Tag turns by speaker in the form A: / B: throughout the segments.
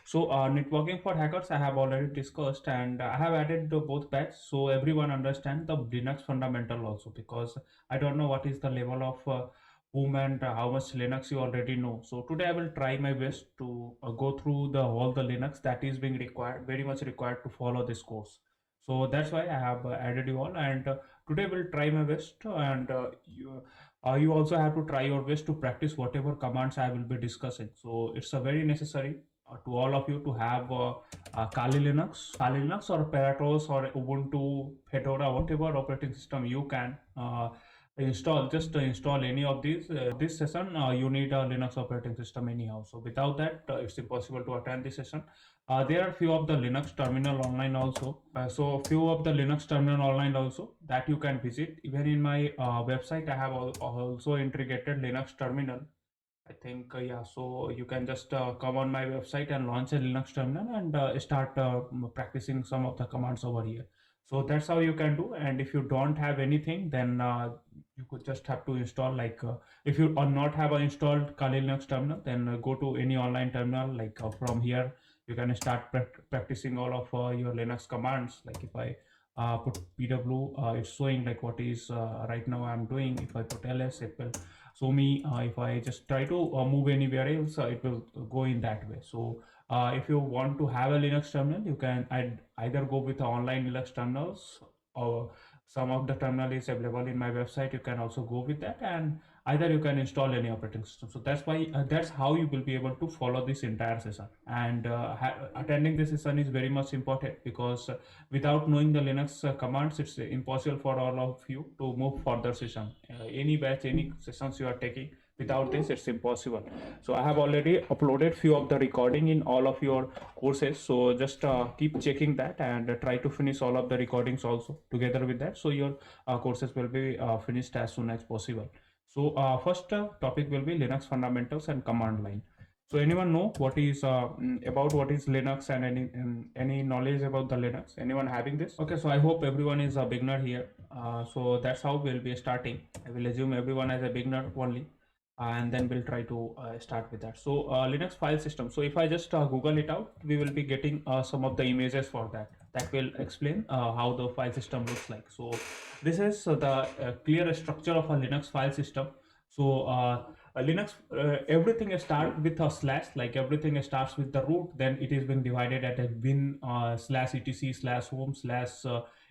A: So networking for hackers I have already discussed, and I have added the both batch so everyone understand the Linux fundamental also, because I don't know what is the level of whom and how much Linux you already know. So today I will try my best to go through the all the Linux that is being required, very much required to follow this course. So that's why I have added you all, and today we'll try my best, and you also have to try your best to practice whatever commands I will be discussing. So it's a very necessary to all of you to have Kali Linux or Paratos or Ubuntu, Fedora, whatever operating system you can install. Just install any of these. This session, you need a Linux operating system anyhow. So without that, it's impossible to attend this session. There are few of the Linux terminal online also. So few of the Linux terminal online also that you can visit. Even in my website, I have also integrated Linux terminal. I think yeah. So you can just come on my website and launch a Linux terminal and start practicing some of the commands over here. So that's how you can do. And if you don't have anything, then you could just have to install, like if you are not have a installed Kali Linux terminal, then go to any online terminal. Like from here, you can start practicing all of your Linux commands. Like if I put pw, it's showing like what is right now I'm doing. If I put ls, it will show me. If I just try to move anywhere else, it will go in that way. So if you want to have a Linux terminal, you can either go with the online Linux terminals, or some of the terminal is available in my website. You can also go with that, and either you can install any operating system. So that's why that's how you will be able to follow this entire session. And attending this session is very much important, because without knowing the Linux commands, it's impossible for all of you to move further session. Any batch, any sessions you are taking, without this it's impossible. So I have already uploaded few of the recording in all of your courses, so just keep checking that, and try to finish all of the recordings also together with that, so your courses will be finished as soon as possible. So first topic will be Linux fundamentals and command line. So anyone know what is about what is Linux, and any knowledge about the Linux? Anyone having this? Okay, so I hope everyone is a beginner here. So that's how we'll be starting. I will assume everyone is a beginner only, and then we'll try to start with that. So Linux file system. So if I just Google it out, we will be getting some of the images for that will explain how the file system looks like. So this is the clear structure of a Linux file system. So a Linux, everything starts with a slash, like everything starts with the root, then it is being divided at a bin slash etc slash home slash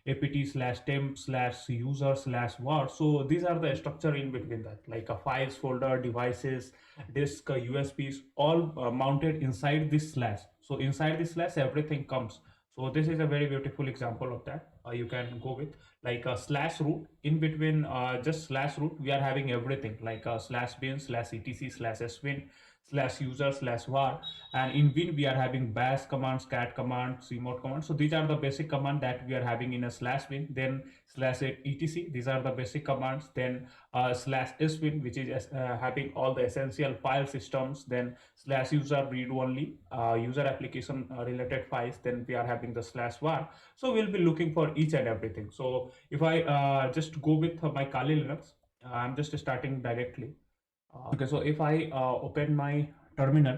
A: apt slash temp slash user slash var. So these are the structure in between that, like a files folder, devices, disk, USBs, all mounted inside this slash. So inside this slash everything comes. So this is a very beautiful example of that. You can go with like a slash root. In between just slash root, we are having everything, like a slash bin slash etc slash swin slash user slash var, and in bin we are having bash commands, cat commands, remote commands. So these are the basic command that we are having in a slash bin. Then slash etc, these are the basic commands. Then slash swin, which is having all the essential file systems. Then slash user read only user application related files. Then we are having the slash var. So we'll be looking for each and everything. So if I just go with my Kali Linux, I'm just starting directly. Okay, so if I open my terminal,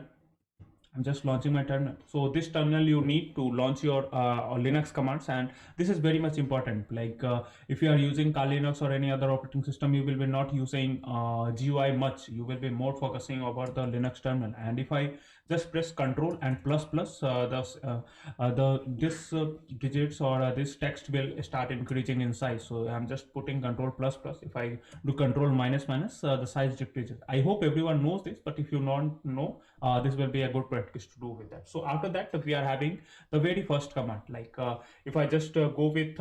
A: I'm just launching my terminal. So this terminal you need to launch your Linux commands, and this is very much important. Like if you are using Kali Linux or any other operating system, you will be not using GUI much. You will be more focusing over the Linux terminal. And if I just press Control and plus plus, this digits or this text will start increasing in size. So I'm just putting Control plus plus. If I do Control minus minus, the size decreases. I hope everyone knows this, but if you don't know, this will be a good practice to do with that. So after that, we are having the very first command. Like if I just go with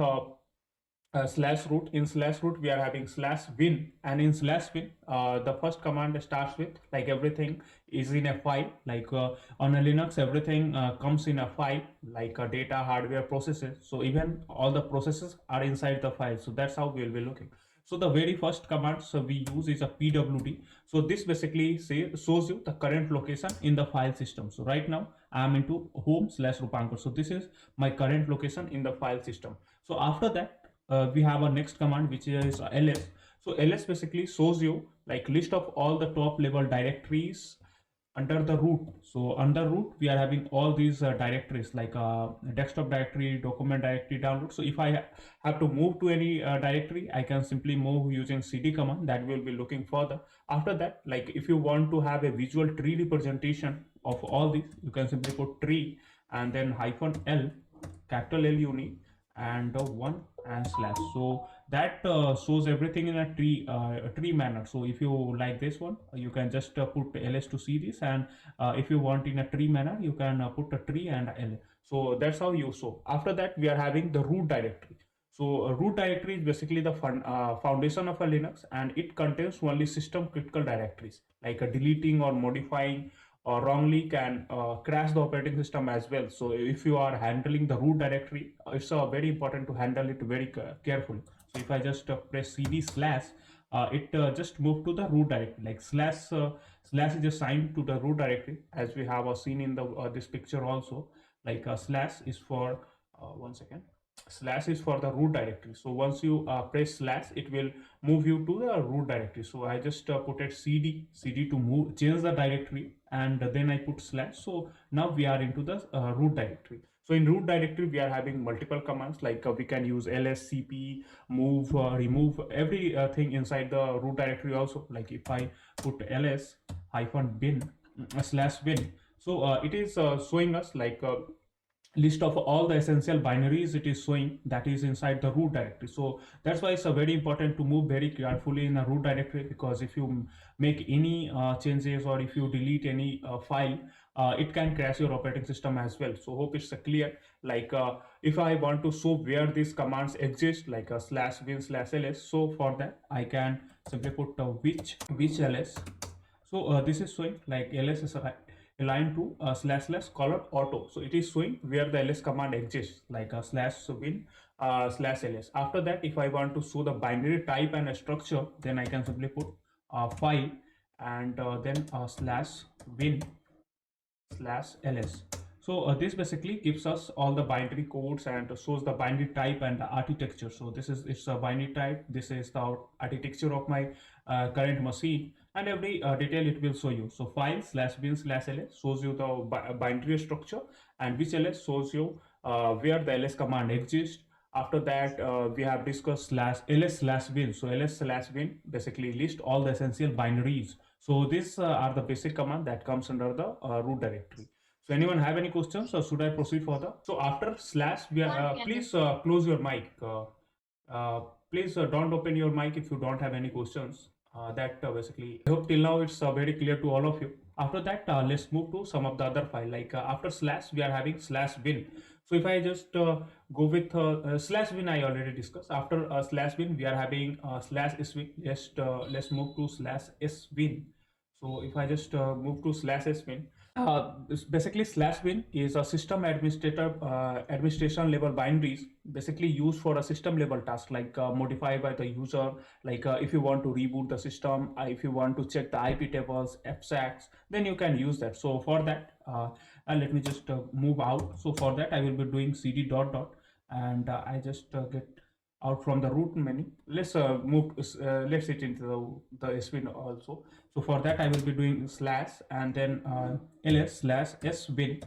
A: slash root, in slash root we are having slash bin, and in slash bin the first command starts with, like everything is in a file. Like on a Linux, everything comes in a file, like data, hardware, processes. So even all the processes are inside the file. So that's how we'll be looking. So the very first command we use is a pwd. So this basically shows you the current location in the file system. So right now I am into home slash Rupankar. So this is my current location in the file system. So after that, we have a next command, which is ls. So ls basically shows you like list of all the top level directories under the root. So under root we are having all these directories like desktop directory, document directory, download. So if I have to move to any directory, I can simply move using cd command. That will be looking further. After that, like if you want to have a visual tree representation of all these, you can simply put tree and then hyphen l, capital L uni, and one and slash. So that shows everything in a tree manner. So if you like this one, you can just put ls to see this, and if you want in a tree manner, you can put a tree and l. So that's how you show. After that, we are having the root directory. So root directory is basically the foundation of a Linux, and it contains only system critical directories, like deleting or modifying or wrongly can crash the operating system as well. So if you are handling the root directory, it's very important to handle it very carefully. So if I just press cd slash, it just move to the root directory. Like slash is assigned to the root directory, as we have seen in the this picture also. Like slash is for one second, slash is for the root directory. So once you press slash, it will move you to the root directory. So I just put it cd to move change the directory, and then I put slash. So now we are into the root directory. So in root directory we are having multiple commands, like we can use ls, cp, move, remove, every thing inside the root directory also. Like if I put ls hyphen bin slash bin, so it is showing us like list of all the essential binaries it is showing that is inside the root directory. So that's why it's very important to move very carefully in a root directory, because if you make any changes, or if you delete any file, it can crash your operating system as well. So hope it's clear. Like if I want to show where these commands exist, like slash bin slash ls, so for that I can simply put which ls. So this is showing like ls is aligned to slash slash colon auto. So it is showing where the ls command exists, like a slash bin slash ls. After that, if I want to show the binary type and a structure, then I can simply put file and then slash bin slash ls. So this basically gives us all the binary codes and shows the binary type and the architecture. So this is it's a binary type, this is the architecture of my current machine, and every detail it will show you. So file slash bin slash ls shows you the binary structure, and which ls shows you where the ls command exists. After that, we have discussed slash ls slash bin. So ls slash bin basically list all the essential binaries. So these are the basic command that comes under the root directory. So anyone have any questions, or should I proceed further? So after slash, we are please close your mic. Please don't open your mic if you don't have any questions. That basically, I hope till now it's very clear to all of you. After that, let's move to some of the other file. Like after slash, we are having slash bin. So if I just go with slash bin, I already discussed. After slash bin, we are having slash swin. Just let's move to slash swin. So if I just move to slash swin, basically slash bin is a system administration level binaries, basically used for a system level task, like modified by the user. Like if you want to reboot the system, if you want to check the ip tables, abstracts, then you can use that. So for that, let me just move out. So for that, I will be doing cd dot dot, and I just get out from the root menu. Let's let's hit into the swin also. So for that, I will be doing slash and then ls slash swin,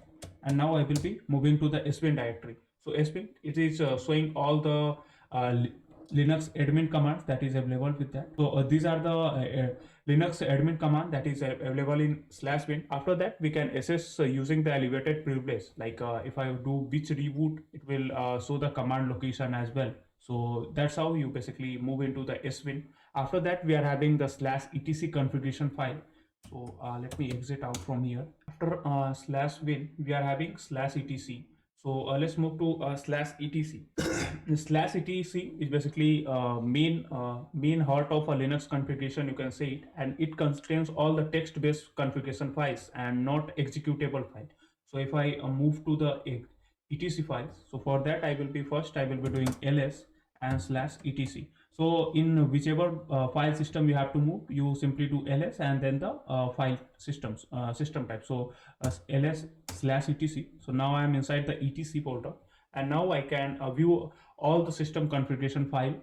A: and now I will be moving to the swin directory. So swin, it is showing all the Linux admin commands that is available with that. So these are the Linux admin command that is available in slash bin. After that, we can access using the elevated privilege. Like if I do which reboot, it will show the command location as well. So that's how you basically move into the swin. After that, we are having the slash etc configuration file. So let me exit out from here. After slash bin, we are having slash etc. So let's move to slash etc. Slash etc is basically main heart of a Linux configuration, you can say it, and it contains all the text-based configuration files and not executable file. So if I move to the etc files, so for that I will be doing ls and slash etc. So in whichever file system you have to move, you simply do ls and then the file system type. So ls slash etc. So now I am inside the etc folder, and now I can view all the system configuration file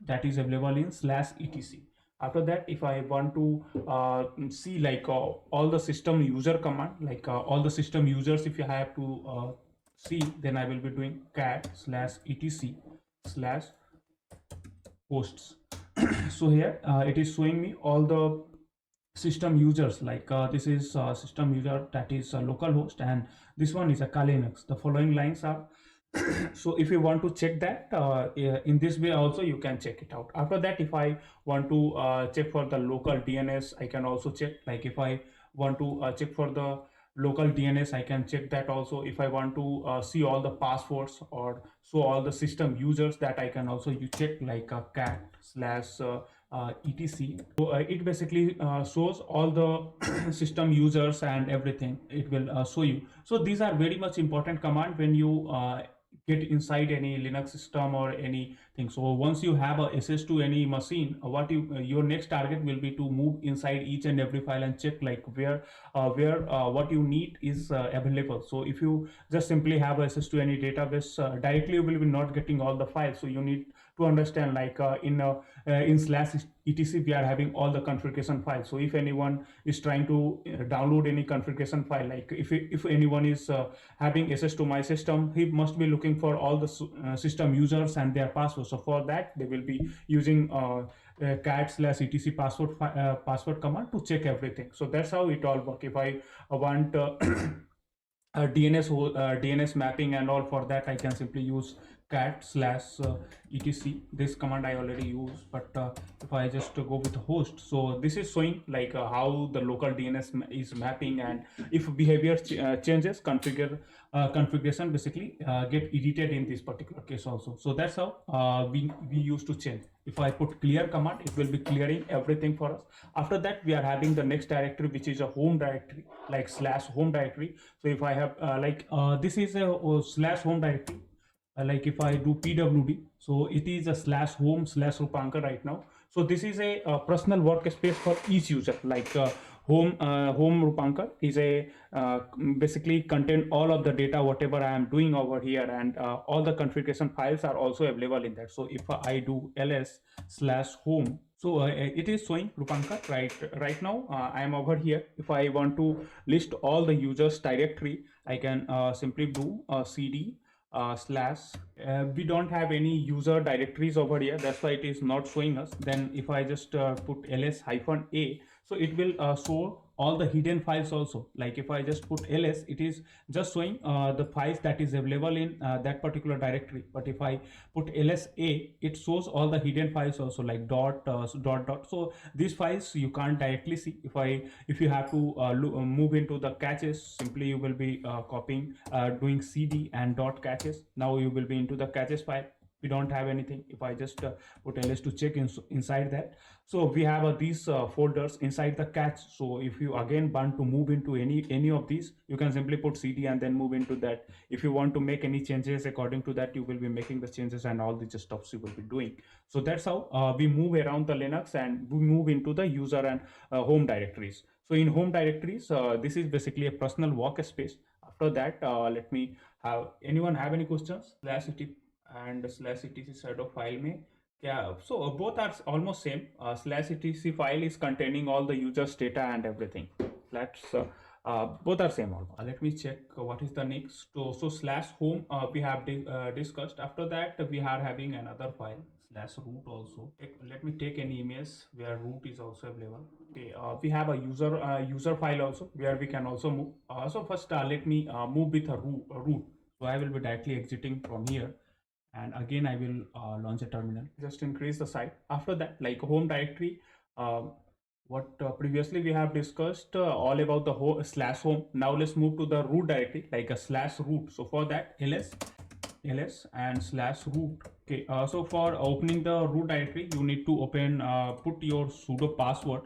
A: that is available in slash etc. After that, if I want to see like all the system user command, like all the system users, if you have to see, then I will be doing cat slash etc slash hosts. So here it is showing me all the system users, like this is system user, that is localhost, and this one is a Linux. The following lines are so if you want to check that in this way also, you can check it out. After that, if I want to check for the local DNS, I can also check. Like if I want to check for the local DNS, I can check that also. If I want to see all the passwords or show all the system users, that I can also you check, like cat slash etc. So it basically shows all the system users and everything. It will show you. So these are very much important command when you get inside any Linux system or anything. So once you have a access to any machine, what you your next target will be to move inside each and every file and check like where what you need is available. So if you just simply have access to any database directly, you will be not getting all the files. So you need to understand, like in slash etc we are having all the configuration files. So if anyone is trying to download any configuration file, like if anyone is having access to my system, he must be looking for all the system users and their passwords. So for that, they will be using cat slash etc password command to check everything. So that's how it all work. If I want DNS mapping and all, for that I can simply use cat slash etc. This command I already use, but if I just go with host, so this is showing like how the local DNS is mapping, and if behavior changes, configuration basically get edited in this particular case also. So that's how we used to change. If I put clear command, it will be clearing everything for us. After that, we are having the next directory, which is a home directory, like slash home directory. So if I have this is a slash home directory. Like if I do pwd, so it is a slash home slash rupanka right now. So this is a personal workspace for each user. Like home rupanka is a basically contain all of the data whatever I am doing over here, and all the configuration files are also available in that. So if I do ls slash home, so it is showing rupanka right now. I am over here. If I want to list all the users directory, I can simply do cd slash we don't have any user directories over here, that's why it is not showing us. Then if I just put ls hyphen a, so it will show all the hidden files also. Like if I just put ls, it is just showing the files that is available in that particular directory. But if I put ls a, it shows all the hidden files also, like dot. So these files you can't directly see. If you have to move into the caches, simply you will be copying doing cd and dot caches. Now you will be into the caches file. We don't have anything. If I just put ls to check inside that, so we have these folders inside the cache. So if you again want to move into any of these, you can simply put cd and then move into that. If you want to make any changes according to that, you will be making the changes, and all the stuffs you will be doing. So that's how we move around the Linux, and we move into the user and home directories. So in home directories, this is basically a personal workspace. After that, let me have anyone have any questions? Slash it and slash etc shadow file में क्या, so both are almost same. Slash etc file is containing all the users data and everything. That's both are same almost. Let me check what is the next. So slash home we have discussed. After that, we are having another file slash root also. Let me take any image where root is also available. Okay, we have a user file also where we can also move. So first let me move with a root. So I will be directly exiting from here, and again I will launch a terminal, just increase the size. After that, like home directory, what previously we have discussed all about the whole slash home. Now let's move to the root directory, like a slash root. So for that, ls and slash root. Okay, so for opening the root directory, you need to open put your sudo password,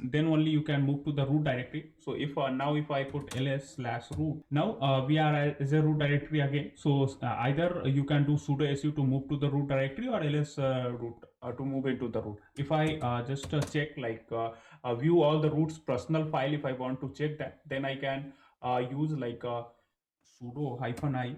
A: then only you can move to the root directory. So if now if I put ls slash root, now we are as a root directory again. So either you can do sudo su to move to the root directory, or ls root to move into the root. If I just check, like view all the root's personal file, if I want to check that, then I can use like sudo hyphen I.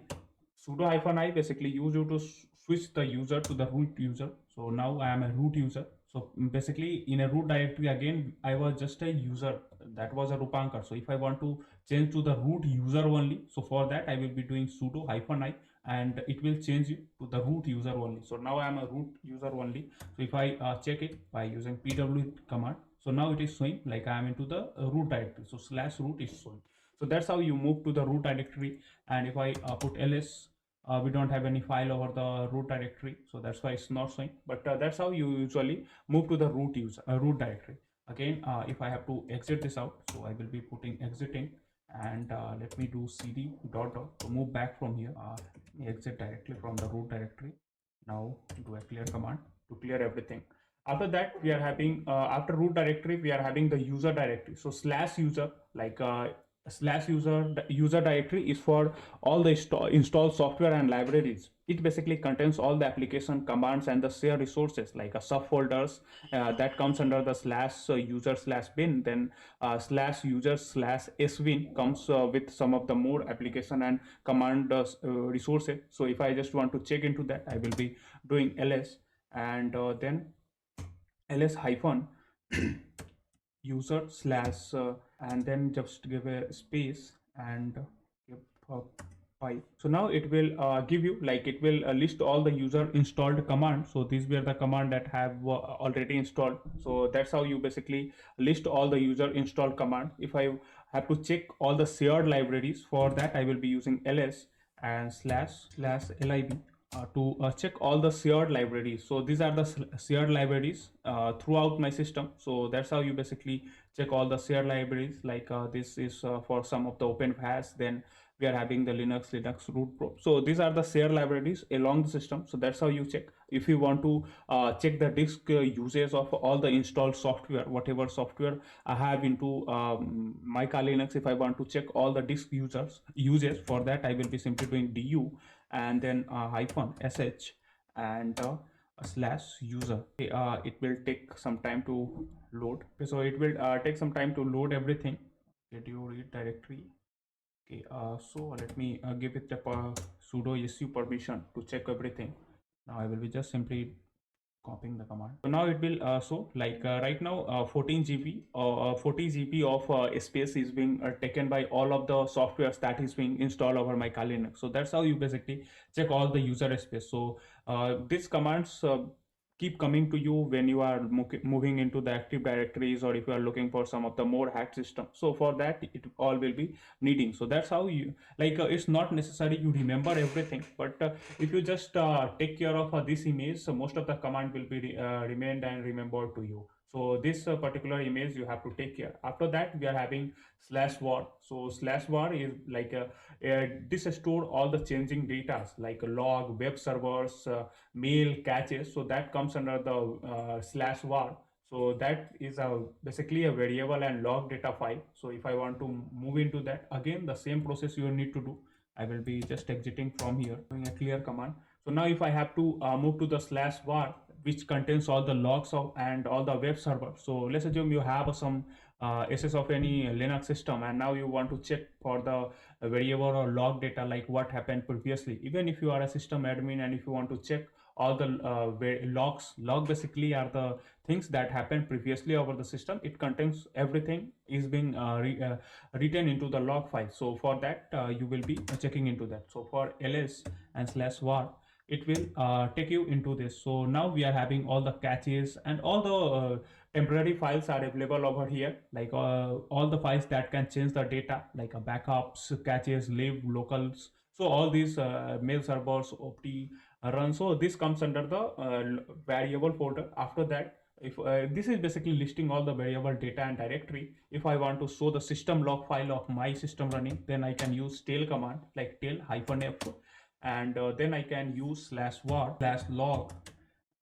A: Sudo hyphen I basically use you to switch the user to the root user. So now I am a root user. So basically in a root directory, again I was just a user, that was a Rupankar. So if I want to change to the root user only, so for that I will be doing sudo hyphen I, and it will change you to the root user only. So now I am a root user only. So if I check it by using pw command, so now it is showing like I am into the root directory. So slash root is showing. So that's how you move to the root directory. And if I put ls, we don't have any file over the root directory, so that's why it's not showing. But that's how you usually move to the root directory. Again, if I have to exit this out, so I will be putting exiting, and let me do cd dot dot to move back from here. Let me exit directly from the root directory. Now do a clear command to clear everything. After that, we are having after root directory, we are having the user directory. So slash user, like slash user directory is for all the installed software and libraries. It basically contains all the application commands and the shared resources, like a subfolders that comes under the slash user slash bin. Then slash user slash svin comes with some of the more application and command resources. So if I just want to check into that, I will be doing ls, and then ls hyphen user slash and then just give a space and give a pipe. So now it will give you, like it will list all the user installed commands. So these were the command that have already installed. So that's how you basically list all the user installed command. If I have to check all the shared libraries, for that I will be using ls and slash lib to check all the shared libraries. So these are the shared libraries throughout my system. So that's how you basically check all the shared libraries. Like this is for some of the open VAS. Then we are having the linux root probe. So these are the shared libraries along the system. So that's how you check. If you want to check the disk usage of all the installed software, whatever software I have into my Kali Linux, if I want to check all the disk uses, for that I will be simply doing du and then hyphen sh and a slash user. Okay, it will take some time to load. Okay, so it will take some time to load everything. Did you read directory? Okay, so let me give it a sudo su permission to check everything. Now I will be just simply copying the command. So now it will show like right now 14 GB or 40 GB of space is being taken by all of the softwares that is being installed over my Kali Linux. So that's how you basically check all the user space. So these commands keep coming to you when you are moving into the active directories, or if you are looking for some of the more hacked system. So for that it all will be needing. So that's how you, like it's not necessary you remember everything, but if you just take care of this image, so most of the command will be remained and remembered to you. So this particular image you have to take care. After that we are having slash var. So slash var is like this store all the changing data like log, web servers, mail, caches. So that comes under the slash var. So that is basically a variable and log data file. So if I want to move into that, again the same process you need to do. I will be just exiting from here, doing a clear command. So now if I have to move to the slash var, which contains all the logs of and all the web server. So let's assume you have some SS of any Linux system, and now you want to check for the variable or log data, like what happened previously. Even if you are a system admin and if you want to check all the log basically are the things that happened previously over the system. It contains everything is being written into the log file. So for that you will be checking into that. So for ls and slash var, it will take you into this. So now we are having all the caches and all the temporary files are available over here, like all the files that can change the data, like backups, caches, lib, locals. So all these mail servers, opt run. So this comes under the variable folder. After that, if this is basically listing all the variable data and directory. If I want to show the system log file of my system running, then I can use tail command, like tail hyphen f, and then I can use slash var slash log,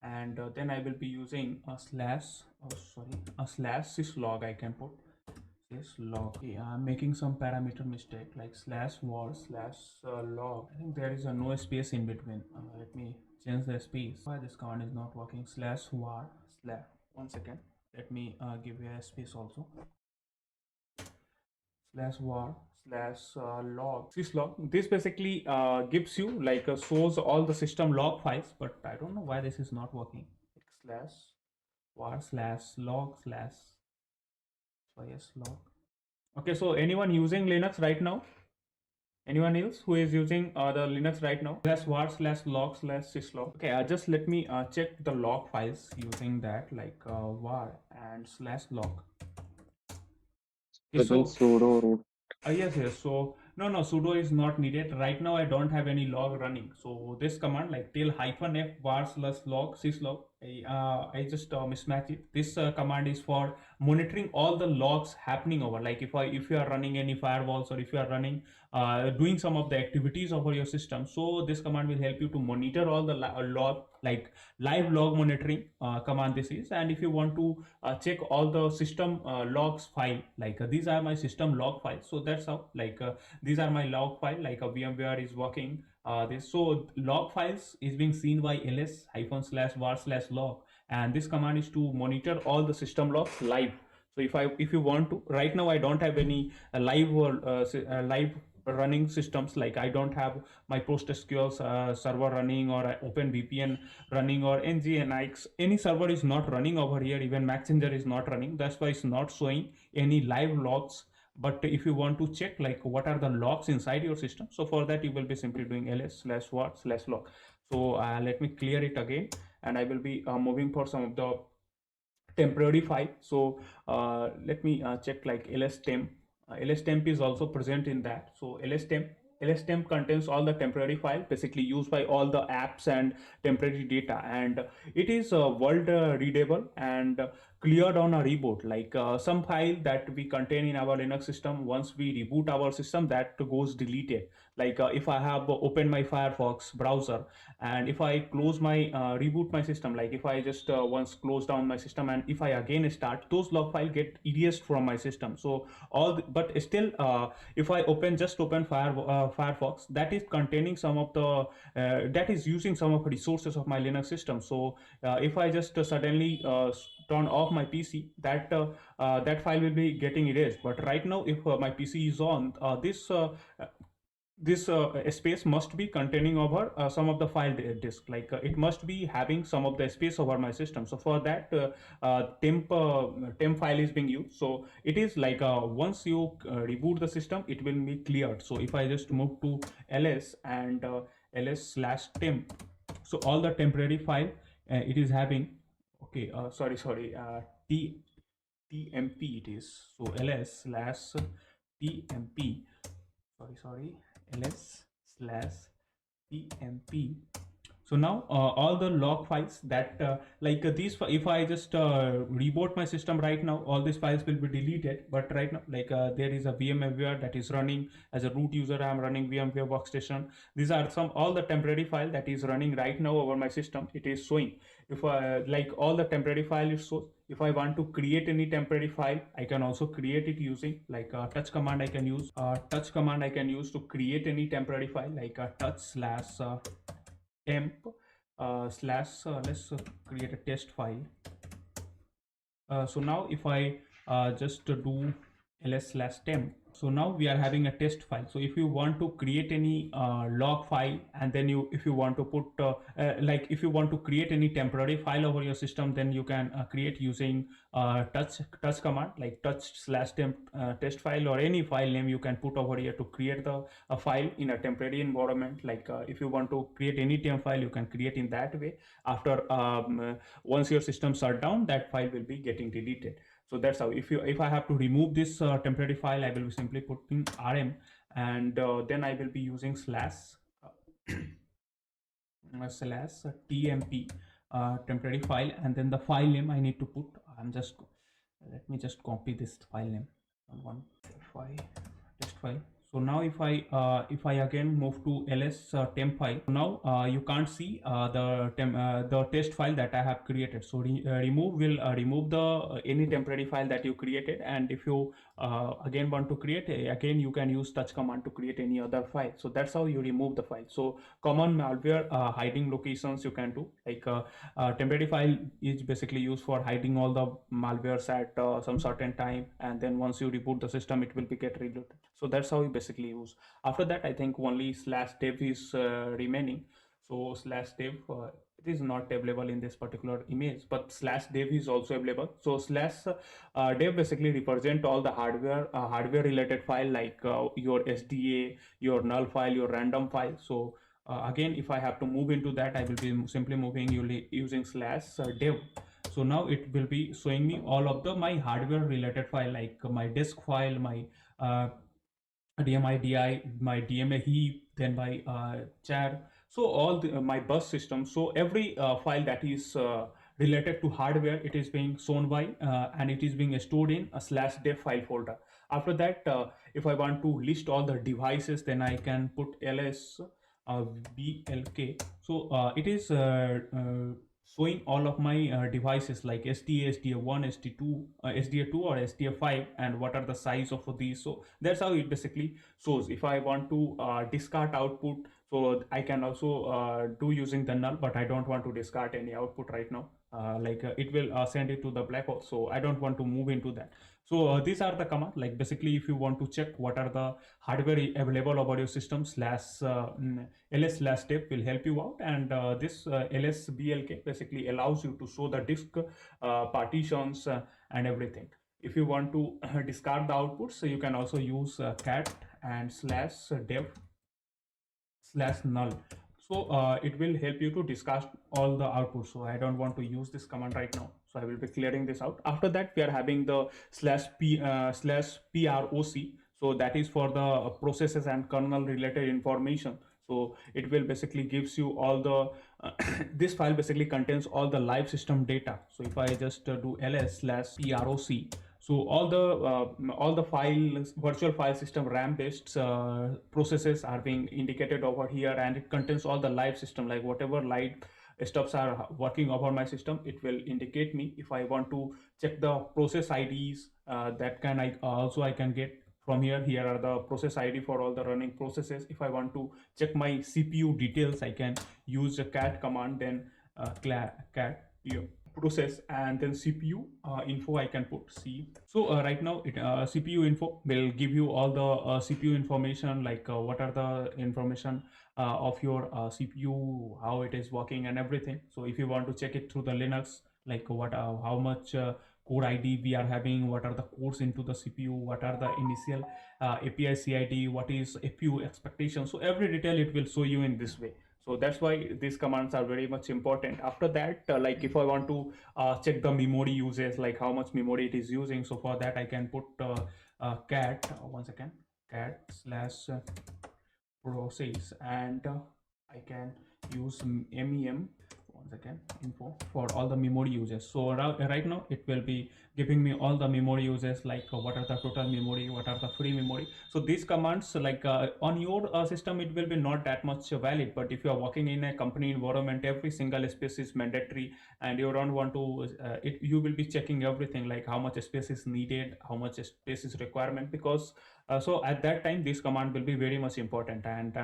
A: and then I will be using a slash, oh sorry, a slash syslog. I can put syslog. Okay, I'm making some parameter mistake, like slash var slash log. I think there is a no space in between. Let me change the space. Why this command is not working? Slash var slash, one second, let me give you a space also. Slash var slash log syslog. This basically gives you like shows all the system log files, but I don't know why this is not working. Like slash var slash log slash, so yes, log. Okay, so anyone using Linux right now? Anyone else who is using the Linux right now? Slash var slash log slash syslog. Okay, just let me check the log files using that, like var and slash log. Okay,
B: Within
A: so
B: sudo root.
A: yes, yes. So no, sudo is not needed right now. I don't have any log running. So this command, like tail hyphen f var slash log syslog, I just mismatch it. This command is for monitoring all the logs happening over. Like if you are running any firewalls, or if you are running doing some of the activities over your system. So this command will help you to monitor all the log, like live log monitoring command this is. And if you want to check all the system logs file, like these are my system log files. So that's how, like these are my log file, like a VMware is working this. So log files is being seen by ls hyphen slash var slash log, and this command is to monitor all the system logs live. So if you want to, right now I don't have any live or live running systems, like I don't have my PostgreSQL server running, or OpenVPN running, or NGNX. Any server is not running over here. Even Messenger is not running. That's why it's not showing any live logs. But if you want to check like what are the logs inside your system, so for that you will be simply doing ls slash var slash log. So let me clear it again, and I will be moving for some of the temporary file. So let me check like lstemp. Lstemp is also present in that. So lstemp contains all the temporary file basically used by all the apps and temporary data, and it is world readable and cleared on a reboot. Like some file that we contain in our Linux system, once we reboot our system, that goes deleted. Like if I have opened my Firefox browser, and if I close my reboot my system, like if I just once close down my system, and if I again start, those log file get erased from my system. So but still if I open Firefox, that is containing some of the that is using some of the resources of my Linux system. So if I just suddenly turn off my PC, that file will be getting erased. But right now, if my PC is on, this space must be containing over some of the file disk, like it must be having some of the space over my system. So for that temp file is being used. So it is like once you reboot the system, it will be cleared. So if I just move to ls and ls slash temp, so all the temporary file it is having. Okay, sorry, tmp it is. So ls slash tmp, sorry, ls slash tmp. So now all the log files that like these, if I just reboot my system right now, all these files will be deleted. But right now, like there is a VMware that is running as a root user. I am running VMware workstation. These are some all the temporary file that is running right now over my system. It is showing. If like all the temporary file is so, if I want to create any temporary file, I can also create it using like a touch command. I can use to create any temporary file, like a touch slash temp slash let's create a test file. So now if I just do ls slash temp, so now we are having a test file. So if you want to create any log file, and then if you want to put like if you want to create any temporary file over your system, then you can create using touch command, like touch slash temp test file, or any file name you can put over here to create the a file in a temporary environment. Like if you want to create any temp file, you can create in that way. After once your system shut down, that file will be getting deleted. So that's how, if I have to remove this temporary file, I will be simply putting rm, and then I will be using slash slash tmp temporary file, and then the file name I need to put. I'm just let me just copy this file name on one file, test file. So now if I again move to ls temp file, now you can't see the test file that I have created. So remove will remove the any temporary file that you created. And if you again want to create again, you can use touch command to create any other file. So that's how you remove the file. So common malware hiding locations you can do, like temporary file is basically used for hiding all the malwares at some certain time, and then once you reboot the system, it will be get reloaded. So that's how you basically use. After that, I think only slash dev is remaining. So slash dev it is not available in this particular image, but slash dev is also available. So slash dev basically represent all the hardware related file, like your SDA, your null file, your random file. So again, if I have to move into that, I will be simply moving using slash dev. So now it will be showing me all of the my hardware related file, like my disk file, my uh, DMI DI, my DMA heap, then my char. So all my bus system. So every file that is related to hardware, it is being shown by and it is being stored in a slash dev file folder. After that, if I want to list all the devices, then I can put ls uh, blk. So it is showing all of my devices like SDA, SDA1, SD2, SDA2 or SDA5, and what are the size of these. So that's how it basically shows. If I want to discard output, so I can also do using the null, but I don't want to discard any output right now. It will send it to the black hole, so I don't want to move into that. So these are the command, like basically if you want to check what are the hardware available about your system, ls slash dev will help you out. And this ls blk basically allows you to show the disk partitions and everything. If you want to discard the output, so you can also use cat and slash dev slash null. So it will help you to discard all the outputs. So I don't want to use this command right now, so I will be clearing this out. After that, we are having the slash proc. So that is for the processes and kernel related information. So it will basically gives you all the this file basically contains all the live system data. So if I just do ls slash proc, so all the files, virtual file system RAM based processes are being indicated over here, and it contains all the live system, like whatever live stuffs are working over my system, it will indicate me. If I want to check the process IDs, that can I also I can get from here. Here are the process ID for all the running processes. If I want to check my CPU details, I can use the cat command, then cat process, and then CPU info I can put C. So right now CPU info will give you all the CPU information, like what are the information of your CPU, how it is working and everything. So if you want to check it through the Linux, like what how much core ID we are having, what are the cores into the CPU, what are the initial API CID, what is APU expectation. So every detail it will show you in this way. So that's why these commands are very much important. After that, like if I want to check the memory uses, like how much memory it is using, so for that I can put cat one second, cat slash process, and I can use mem one second info for all the memory uses. So right now it will be giving me all the memory uses, like what are the total memory, what are the free memory. So these commands, like on your system it will be not that much valid, but if you are working in a company environment, every single space is mandatory, and you don't want to you will be checking everything, like how much space is needed, how much space is requirement, because so at that time this command will be very much important. And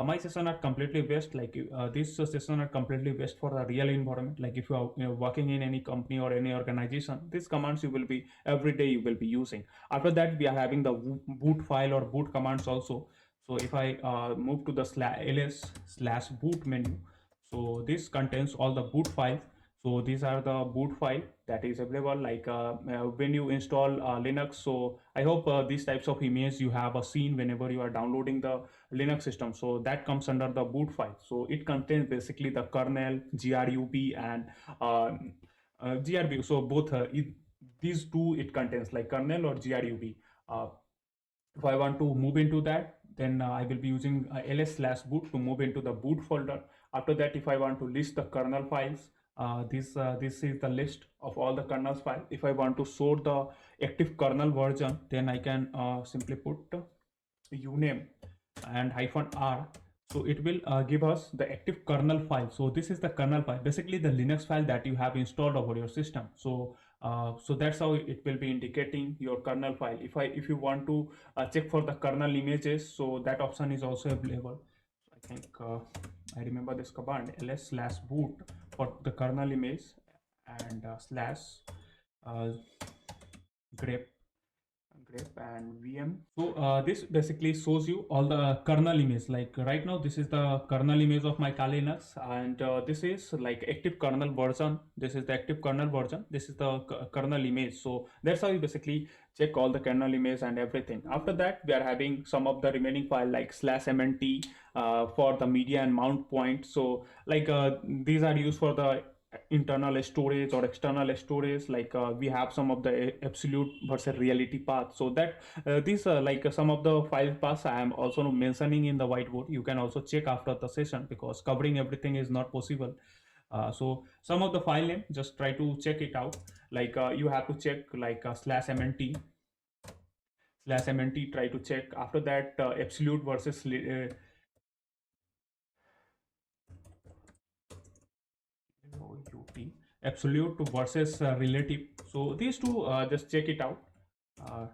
A: my session are completely best, like this session are completely best for the real environment. Like if you are working in any company or any organization, these commands you will be every day you will be using. After that, we are having the boot file or boot commands also. So if I move to the ls slash boot menu, so this contains all the boot files. So these are the boot file that is available, like when you install Linux. So I hope these types of images you have seen whenever you are downloading the Linux system. So that comes under the boot file. So it contains basically the kernel, grub, and grub. So both these two it contains, like kernel or grub. uh, if I want to move into that, then I will be using ls slash boot to move into the boot folder. After that, if I want to list the kernel files, this is the list of all the kernels file. If I want to sort the active kernel version, then I can simply put uname and hyphen r. So it will give us the active kernel file. So this is the kernel file, basically the Linux file that you have installed over your system. So so that's how it will be indicating your kernel file. If you want to check for the kernel images, so that option is also available. So I think I remember this command, ls slash boot for the kernel image, and slash uh, grep grep and vm. So this basically shows you all the kernel image. Like right now this is the kernel image of my Kali Linux, and this is like active kernel version. This is the active kernel version. This is the kernel image. So that's how you basically check all the kernel image and everything. After that we are having some of the remaining file like /mnt for the media and mount point. So like these are used for the internal storage or external storage. Like we have some of the absolute versus reality path. So that these like some of the file paths I am also mentioning in the whiteboard. You can also check after the session because covering everything is not possible. So some of the file name, just try to check it out. Like you have to check like /mnt, try to check. After that absolute versus absolute versus relative. So these two, just check it out. Uh,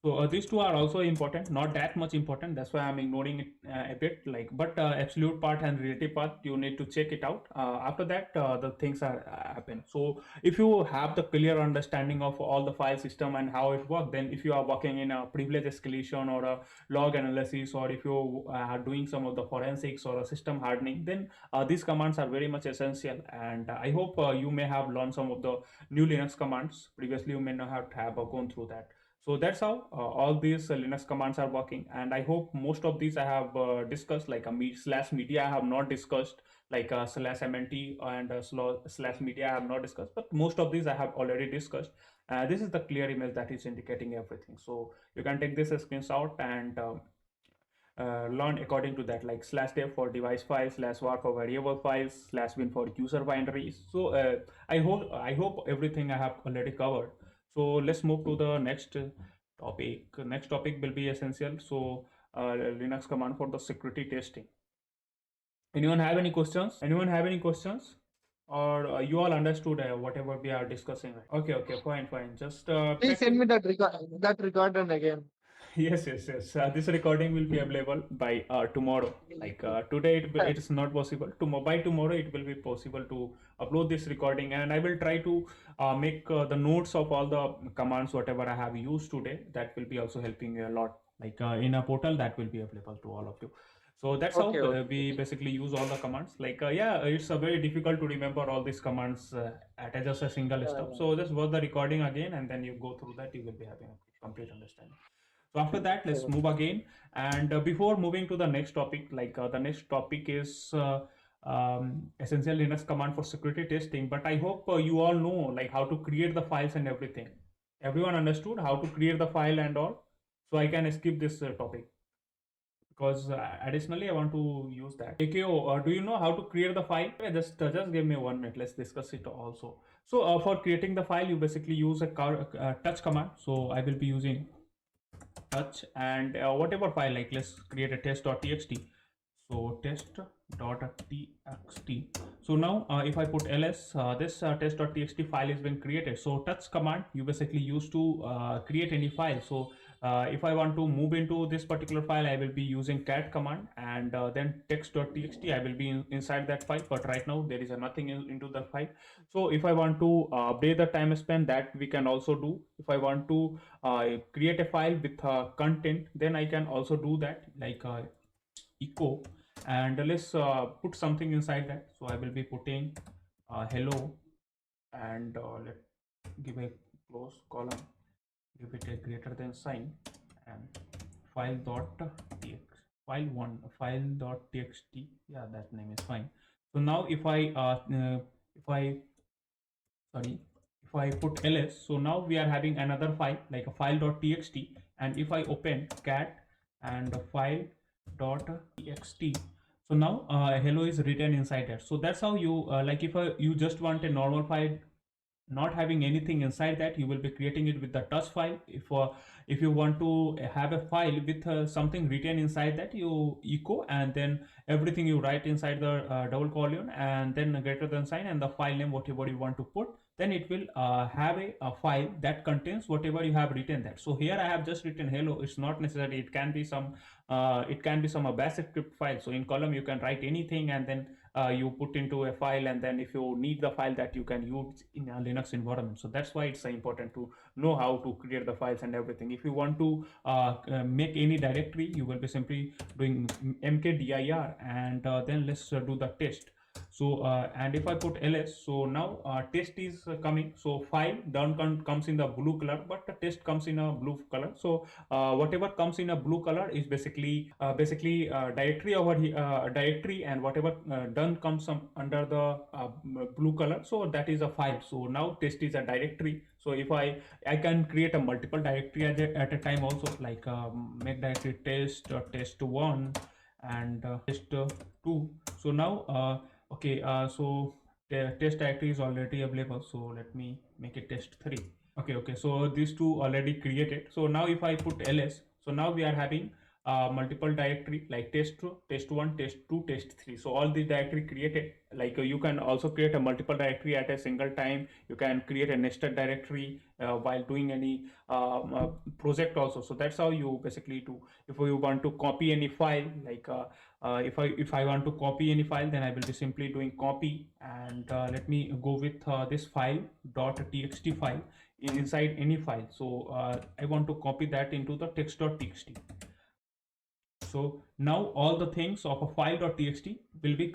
A: So these two are also important, not that much important. That's why I'm ignoring it a bit. Like, but absolute part and relative part, you need to check it out. After that, the things are happen. So if you have the clear understanding of all the file system and how it works, then if you are working in a privilege escalation or a log analysis, or if you are doing some of the forensics or a system hardening, then these commands are very much essential. And I hope you may have learned some of the new Linux commands. Previously, you may not have gone through that. So that's how all these Linux commands are working, and I hope most of these I have discussed. Like a /media I have not discussed, like /mnt and /media I have not discussed, but most of these I have already discussed. This is the clear image that is indicating everything. So you can take this as screenshot and learn according to that, like /dev for device files, /var for variable files, /bin for user binaries. So I hope everything I have already covered. So let's move to the next topic. Next topic will be essential. So Linux command for the security testing. Anyone have any questions? Anyone have any questions? Or you all understood whatever we are discussing? Okay, okay, fine, fine. Just
B: Please
A: practice.
B: send me that recording again.
A: Yes, yes, yes. This recording will be available by tomorrow. Like today, it is not possible. By tomorrow, it will be possible to upload this recording, and I will try to make the notes of all the commands whatever I have used today. That will be also helping you a lot. Like in a portal that will be available to all of you. So that's how
B: Okay,
A: we
B: okay.
A: basically use all the commands. Like yeah, it's very difficult to remember all these commands at just a single
B: Yeah,
A: step.
B: yeah.
A: So just watch the recording again, and then you go through that. You will be having a complete understanding. So after that, let's
B: Okay.
A: move again. And before moving to the next topic, like the next topic is essential Linux command for security testing. But I hope you all know like how to create the files and everything. Everyone understood how to create the file and all. So I can skip this topic because additionally I want to use that. AKO, do you know how to create the file? Yeah, just give me 1 minute. Let's discuss it also. So for creating the file, you basically use a touch command. So I will be using touch and whatever file, like let's create a test.txt. So test.txt. So now if I put ls, this test.txt file has been created. So touch command you basically use to create any file. So if I want to move into this particular file, I will be using cat command, and then text.txt I will be inside that file. But right now there is nothing into the file. So if I want to update the time span, that we can also do. If I want to create a file with content, then I can also do that, like echo, and let's put something inside that. So I will be putting hello, and let give a close column, give it a greater than sign, and file dot txt, file.txt. Yeah, that name is fine. So now if I sorry, if I put ls, so now we are having another file like a file.txt, and if I open cat and file.txt, so now hello is written inside that. So that's how you like if you just want a normal file not having anything inside that, you will be creating it with the touch file. If you want to have a file with something written inside that, you echo, and then everything you write inside the double colon and then a greater than sign and the file name whatever you want to put, then it will have a file that contains whatever you have written that. So here I have just written hello. It's not necessary, it can be some bash script file. So in column you can write anything, and then you put into a file, and then if you need the file, that you can use in a Linux environment. So that's why it's important to know how to create the files and everything. If you want to make any directory, you will be simply doing mkdir, and then let's do the test. So and if I put ls, so now test is coming. So file down comes in the blue color, but the test comes in a blue color. So whatever comes in a blue color is basically directory over here, directory, and whatever done comes under the blue color, so that is a file. So now test is a directory. So if I can create a multiple directory at a time also, like make directory test, test1, and test2. So now okay, so the test directory is already available, so let me make it test3. Okay, so these two already created. So now if I put ls, so now we are having multiple directory like test2, test1, test2, test3. So all these directory created. Like you can also create a multiple directory at a single time. You can create a nested directory while doing any project also. So that's how you basically do. If you want to copy any file, like if I want to copy any file, then I will be simply doing copy, and let me go with this file .txt file inside any file. So I want to copy that into the text.txt. So now all the things of a file.txt will be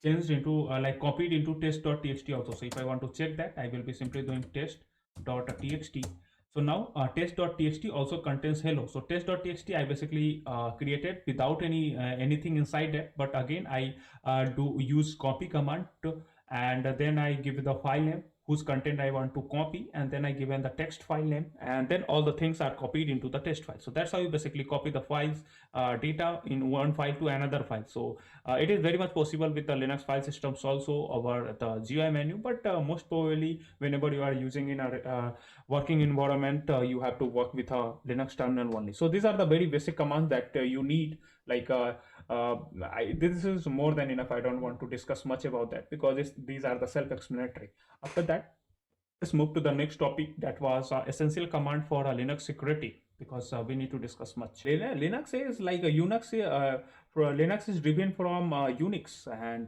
A: changed into like copied into test.txt also. So if I want to check that, I will be simply doing test.txt. So now test.txt also contains hello. So test.txt I basically created without anything inside it, but again I do use copy command and then I give the file name whose content I want to copy, and then I given the text file name, and then all the things are copied into the test file. So that's how you basically copy the files data in one file to another file. So it is very much possible with the Linux file systems also over the GUI menu, but most probably whenever you are using in a working environment, you have to work with a Linux terminal only. So these are the very basic commands that you need. Like this is more than enough. I don't want to discuss much about that because these are the self-explanatory. After that, let's move to the next topic, that was essential command for Linux security, because we need to discuss much. Linux is like a Unix. Linux is driven from Unix, and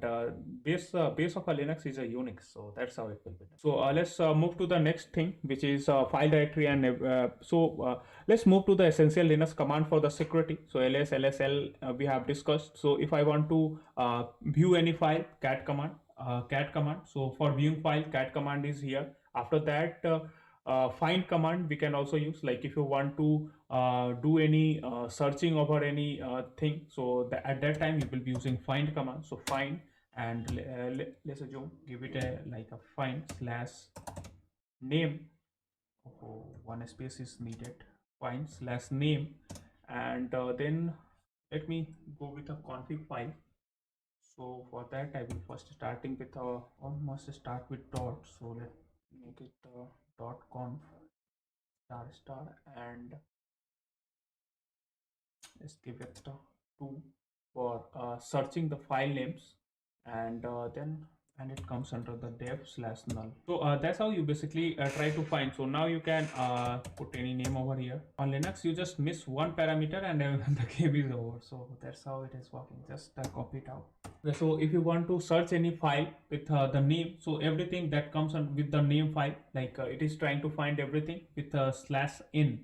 A: base of a Linux is a Unix. So that's how it will be. So let's move to the next thing, which is file directory, and let's move to the essential Linux command for the security. So ls, lsl we have discussed. So if I want to view any file, cat command. So for viewing file, cat command is here. After that, find command we can also use, like if you want to do any searching over any thing, so at that time you will be using find command. So find, and let's assume give it a like a find slash name. Oh, one space is needed. Find slash name, and then let me go with a config file. So for that I will first starting with must start with dot. So let's make it dot conf star, and let's give it 2 for searching the file names, and then and it comes under the dev slash null. So that's how you basically try to find. So now you can put any name over here. On Linux you just miss one parameter and the game is over. So that's how it is working. Just copy it out. Okay, so if you want to search any file with the name, so everything that comes on with the name file, like it is trying to find everything with slash in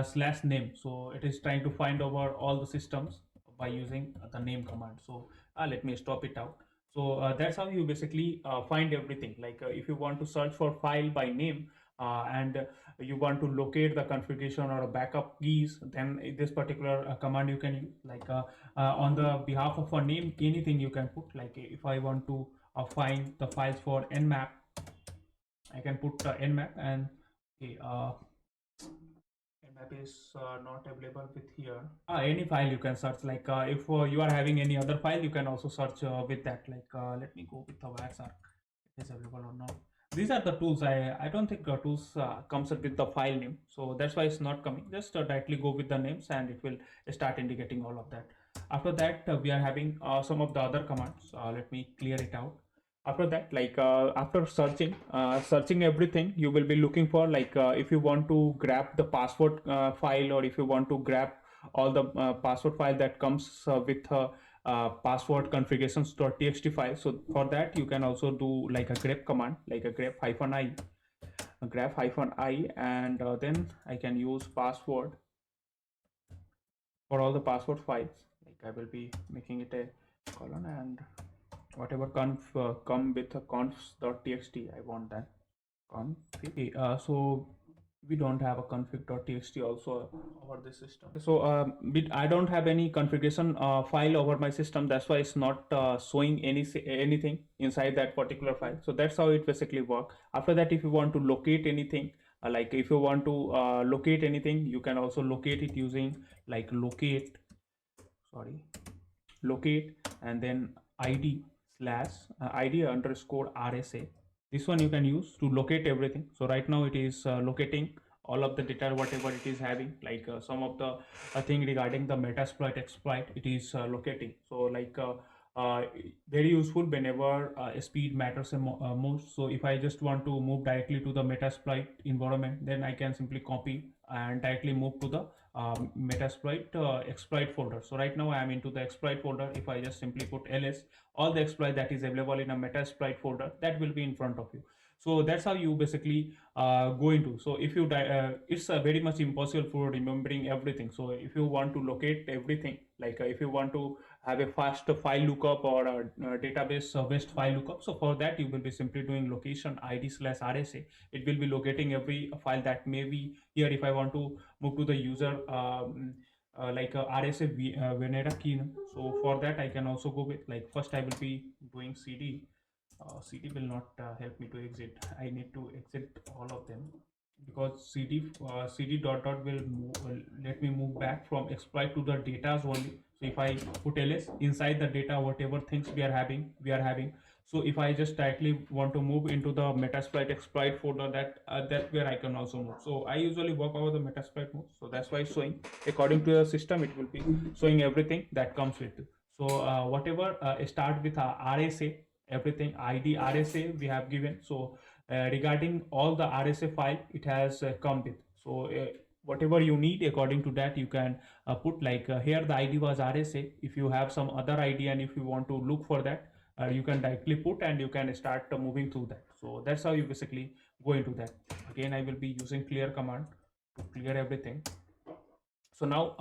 A: slash name. So it is trying to find over all the systems by using the name command. So let me stop it out. So that's how you basically find everything. Like if you want to search for file by name, and you want to locate the configuration or backup keys, then this particular command you can use. Like on the behalf of a name, anything you can put. Like if I want to find the files for nmap, I can put nmap, and okay, nmap is not available with here. Any file you can search. Like if you are having any other file, you can also search with that. Like let me go with the vaxarc, it is available or not. These are the tools. I don't think tools comes up with the file name, so that's why it's not coming. Just directly go with the names and it will start indicating all of that. After that we are having some of the other commands. Let me clear it out. After that, like after searching everything, you will be looking for, like if you want to grab the password file, or if you want to grab all the password file that comes with password configurations.txt file. So for that you can also do like a grep command, like a grep hyphen I, and then I can use password for all the password files. Like I will be making it a colon, and whatever come with a confs.txt, I want that config. Okay, so we don't have a config.txt also over the system. So I don't have any configuration file over my system. That's why it's not showing anything inside that particular file. So that's how it basically works. After that, if you want to locate anything, like if you want to locate anything, you can also locate it using like locate and then id slash id underscore rsa. This one you can use to locate everything. So right now it is locating all of the data whatever it is having, like some of the thing regarding the metasploit exploit it is locating. So like uh, very useful whenever speed matters most. So if I just want to move directly to the metasploit environment, then I can simply copy and directly move to the metasploit exploit folder. So right now I am into the exploit folder. If I just simply put ls, all the exploit that is available in a metasploit folder, that will be in front of you. So that's how you basically go into. So if you it's very much impossible for remembering everything. So if you want to locate everything, like if you want to have a fast file lookup or a database based file lookup, so for that you will be simply doing location id slash rsa. It will be locating every file that may be here. If I want to move to the user like rsa venera key, so for that I can also go with, like, first I will be doing cd. CD will not help me to exit. I need to exit all of them, because cd dot dot will let me move back from exploit to the data only. So if I put ls inside the data, whatever things we are having. So if I just directly want to move into the metasploit exploit folder, that where I can also move. So I usually work over the metasploit mode. So that's why it's showing according to the system. It will be showing everything that comes with it. So whatever start with rsa, everything id rsa we have given. So regarding all the rsa file it has come with. So whatever you need according to that you can put, like here the id was rsa. If you have some other id and if you want to look for that, you can directly put and you can start moving through that. So that's how you basically go into that. Again I will be using clear command to clear everything. So now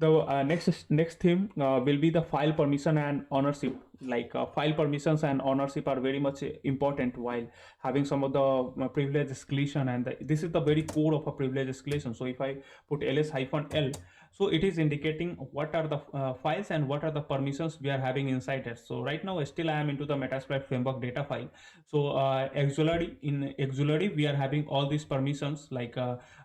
A: the next theme will be the file permission and ownership. Like file permissions and ownership are very much important while having some of the privilege escalation, and this is the very core of a privilege escalation. So if I put ls hyphen l, so it is indicating what are the files and what are the permissions we are having inside it. So right now still I am into the metasploit framework data file. So auxiliary we are having all these permissions, like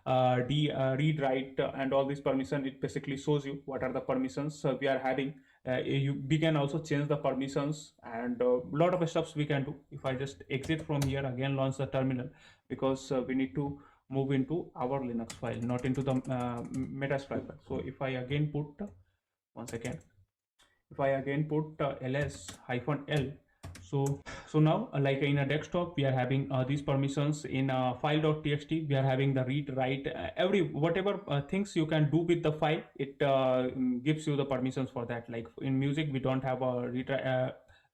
A: read write and all these permission. It basically shows you what are the permissions we are having. We can also change the permissions, and a lot of stuffs we can do. If I just exit from here, again launch the terminal, because we need to move into our linux file, not into the metasploit file. So if I again put once again, if I again put ls hyphen l, so now like in a desktop we are having these permissions. In file.txt we are having the read write, every whatever things you can do with the file, it gives you the permissions for that. Like in music we don't have a read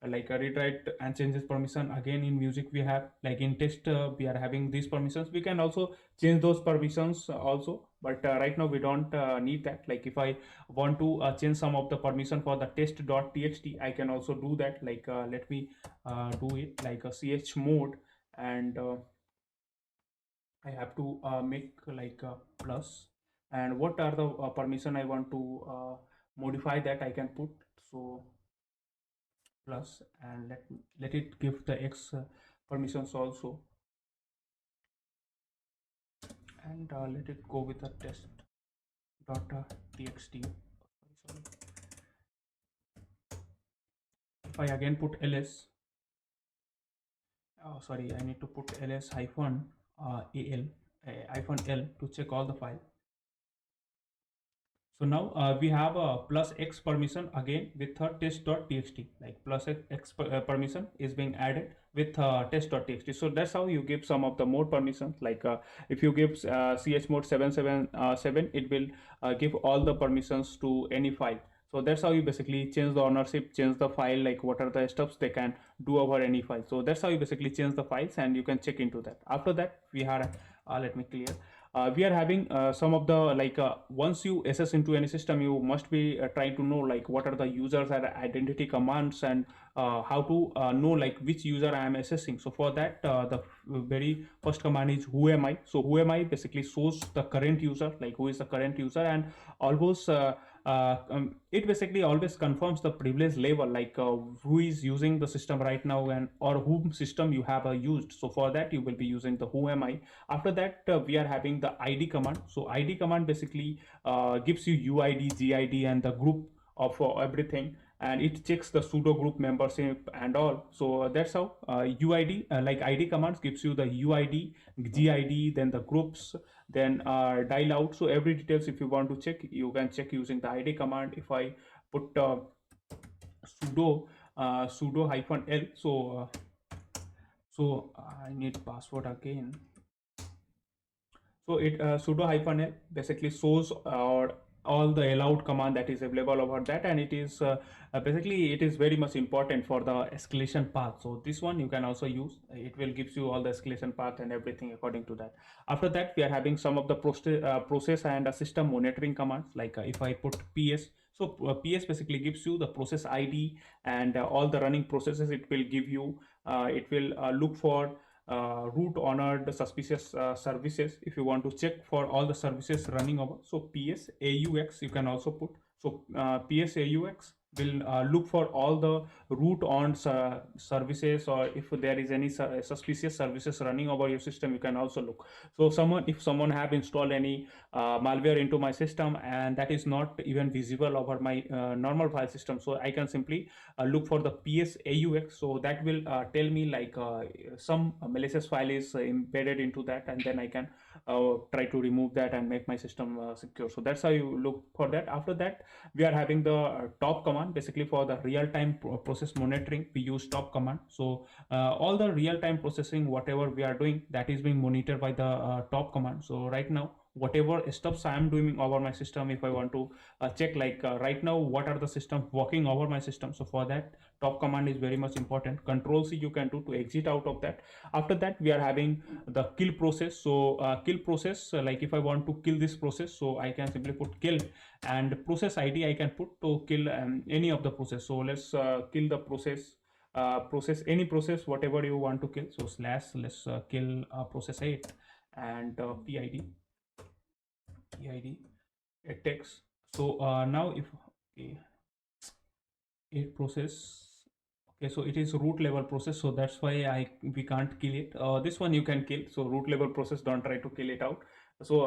A: like a read write and changes permission. Again in music we have, like in test we are having these permissions. We can also change those permissions also, but right now we don't need that. Like if I want to change some of the permission for the test.txt, I can also do that. Like let me do it like a ch mode, and I have to make like a plus, and what are the permission I want to modify, that I can put. So plus, and let it give the x permissions also, and let it go with the test.txt. Sorry. If I again put ls, sorry, I need to put ls hyphen al hyphen l to check all the file. So now we have a plus x permission again with test.txt, like plus x permission is being added with test.txt. So that's how you give some of the more permissions. Like if you give chmod 777, it will give all the permissions to any file. So that's how you basically change the ownership, change the file, like what are the steps they can do over any file. So that's how you basically change the files, and you can check into that. After that, we had let me clear. We are having some of the like once you access into any system, you must be trying to know like what are the users and identity commands, and how to know like which user I am accessing. So for that, the very first command is who am I. So who am I basically shows the current user, like who is the current user, and almost it basically always confirms the privilege level, like who is using the system right now, and or whom system you have used. So for that, you will be using the who am I. After that, we are having the id command. So id command basically gives you uid, gid, and the group of everything, and it checks the pseudo group membership and all. So that's how uid, like id commands gives you the uid, gid, then the groups, then dial out. So every details, if you want to check, you can check using the id command. If I put sudo sudo hyphen l, so I need password again. So it sudo hyphen l basically shows all the allowed command that is available over that, and it is basically it is very much important for the escalation path. So this one you can also use. It will gives you all the escalation path and everything according to that. After that, we are having some of the process and system monitoring commands. Like if I put ps, so ps basically gives you the process id, and all the running processes it will give you. It will look for root honored suspicious services if you want to check for all the services running over. So ps aux you can also put. So ps aux will look for all the root on services, or if there is any suspicious services running over your system, you can also look. So if someone have installed any malware into my system, and that is not even visible over my normal file system, so I can simply look for the ps aux. So that will tell me like some malicious file is embedded into that, and then I can try to remove that and make my system secure. So that's how you look for that. After that, we are having the top command. Basically for the real-time process monitoring, we use top command. So all the real-time processing, whatever we are doing, that is being monitored by the top command. So right now, whatever steps I am doing over my system, if I want to check like right now what are the system working over my system, so for that, top command is very much important. Control c you can do to exit out of that. After that, we are having the kill process. So kill process, like if I want to kill this process, so I can simply put kill, and process id I can put to kill any of the process. So let's kill the process any process whatever you want to kill. So slash let's kill process 8, and pid it takes. So now if okay, 8 process, okay, so it is root level process, so that's why we can't kill it. This one you can kill. So root level process, don't try to kill it out. So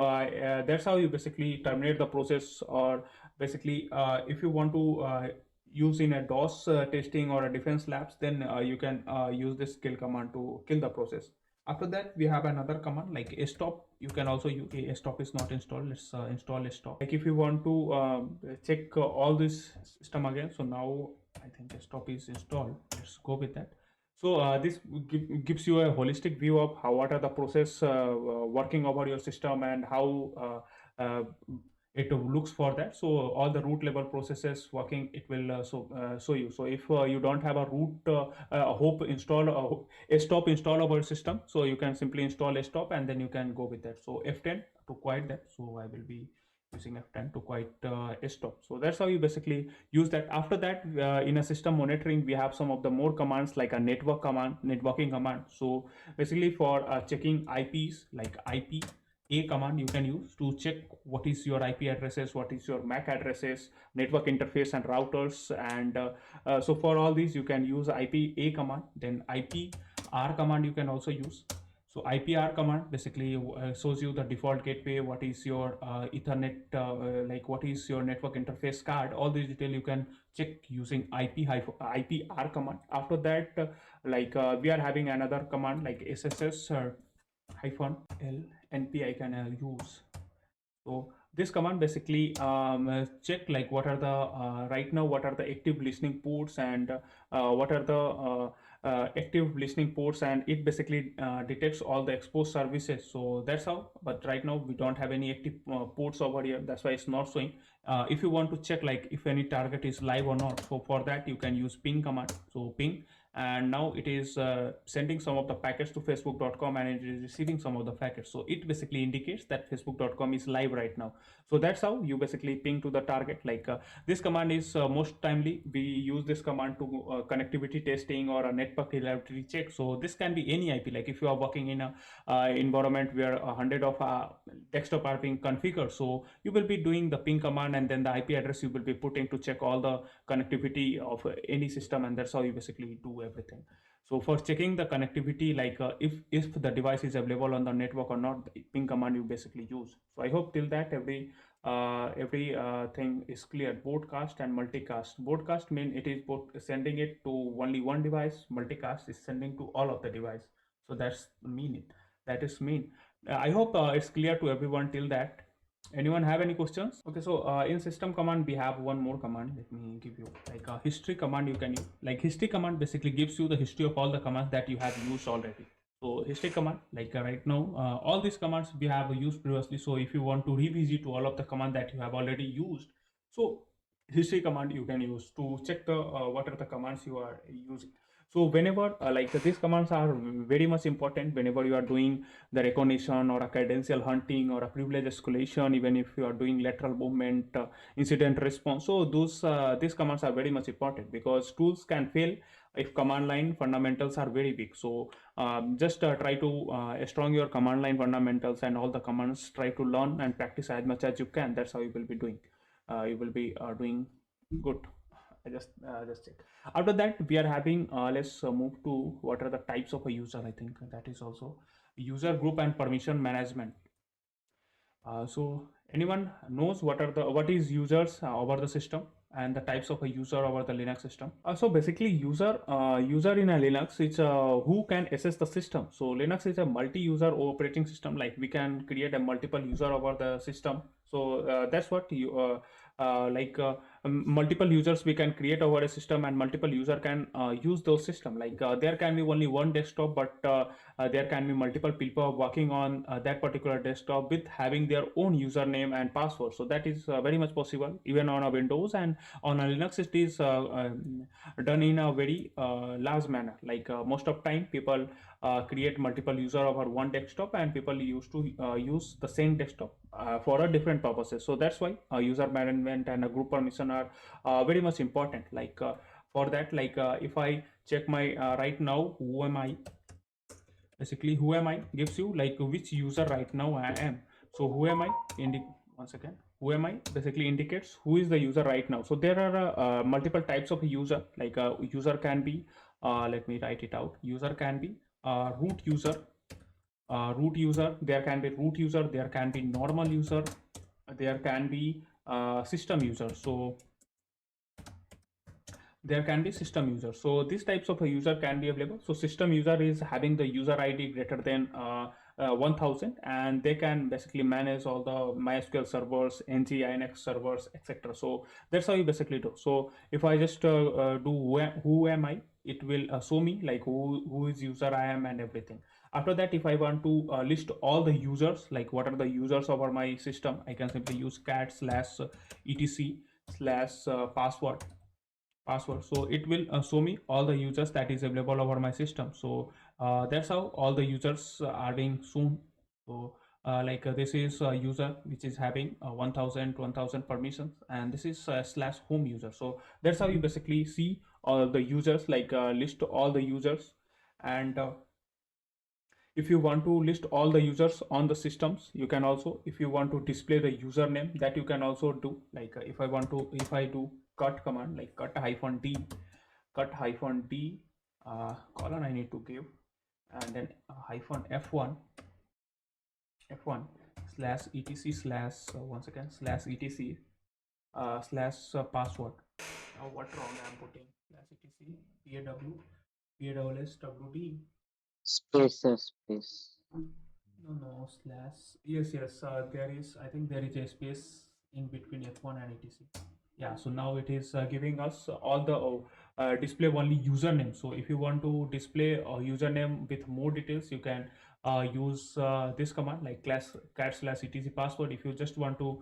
A: that's how you basically terminate the process. Or basically if you want to use in a dos testing or a defense labs, then you can use this kill command to kill the process. After that, we have another command like stop. You can also use stop is not installed. Let's install stop. Like if you want to check all this system again, so now I think stop is installed. Let's go with that. So this gives you a holistic view of how what are the process working over your system, and how it looks for that. So all the root level processes working, it will show you. So if you don't have a root hope install a stop install over system, so you can simply install a stop, and then you can go with that. So f10 to quiet that. So I will be using f10 to quiet a stop. So that's how you basically use that. After that, in a system monitoring, we have some of the more commands like a networking command. So basically for checking ips, like ip a command you can use to check what is your ip addresses, what is your mac addresses, network interface and routers. And so for all these you can use ip a command. Then ipr command you can also use. So ipr command basically shows you the default gateway, what is your ethernet, like what is your network interface card. All these detail you can check using ipr command. After that, like we are having another command like sss hyphen l np I can use. So this command basically check like what are the right now what are the active listening ports, and what are the active listening ports, and it basically detects all the exposed services. So that's how. But right now we don't have any active ports over here. That's why it's not showing. If you want to check like if any target is live or not, so for that you can use ping command. So ping, and now it is sending some of the packets to facebook.com, and it is receiving some of the packets. So it basically indicates that facebook.com is live right now. So that's how you basically ping to the target. Like this command is most timely we use this command to connectivity testing or a network reliability check. So this can be any IP. Like if you are working in a environment where 100 of desktop are being configured, so you will be doing the ping command, and then the IP address you will be putting to check all the connectivity of any system, and that's how you basically do everything. So for checking the connectivity, like if the device is available on the network or not, the ping command you basically use. So I hope till that every thing is clear. Broadcast and multicast. Broadcast mean it is both sending it to only one device. Multicast is sending to all of the device. So that's mean it. That is mean. I hope it's clear to everyone till that. Anyone have any questions? Okay, so in system command we have one more command. Let me give you like a history command. You can use like history command basically gives you the history of all the commands that you have used already. So history command, like right now, all these commands we have used previously. So if you want to revisit all of the command that you have already used, so history command you can use to check the what are the commands you are using. So whenever like these commands are very much important whenever you are doing the recognition or a cadential hunting or a privilege escalation, even if you are doing lateral movement, incident response. So these commands are very much important because tools can fail if command line fundamentals are very big. So just try to strong your command line fundamentals and all the commands. Try to learn and practice as much as you can. That's how you will be doing. You will be doing good. I just check. After that, we are having. Let's move to what are the types of a user. I think that is also user group and permission management. So anyone knows what is users over the system and the types of a user over the Linux system? So basically, user in a Linux is who can access the system. So Linux is a multi-user operating system. Like we can create a multiple user over the system. So that's what you like multiple users we can create over a system, and multiple user can use those system. Like there can be only one desktop, but there can be multiple people working on that particular desktop with having their own username and password. So that is very much possible even on a Windows, and on a Linux it is done in a very large manner. Like most of time people create multiple user over one desktop, and people used to use the same desktop for a different purposes. So that's why user management and a group permission are very much important. Like for that, like if I check my right now who am I, basically who am I gives you like which user right now I am. So who am I one second, who am I basically indicates who is the user right now. So there are multiple types of user. Like user can be let me write it out. User can be root user, there can be root user, there can be normal user, there can be system user. So there can be system user. So these types of a user can be available. So system user is having the user ID greater than 1000, and they can basically manage all the MySQL servers, nginx servers, etc. So that's how you basically do. So if I just do who am I, it will show me like who is user I am and everything. After that, if I want to list all the users, like what are the users over my system, I can simply use cat slash etc slash password. So it will show me all the users that is available over my system. So that's how all the users are being shown. So like this is a user which is having 1000 permissions, and this is slash home user. So that's how you basically see all the users, like list all the users. And if you want to list all the users on the systems, you can also, if you want to display the username, that you can also do. Like if I do cut command, like cut hyphen d, colon I need to give, and then hyphen f1 slash etc slash once again slash etc slash password. Now what wrong I'm putting, slash etc pawswd.
B: Space, space.
A: No, slash. Yes, yes. There is. I think there is a space in between F1 and etc. Yeah. So now it is giving us all the display only username. So if you want to display a username with more details, you can use this command like class cat slash etc password. If you just want to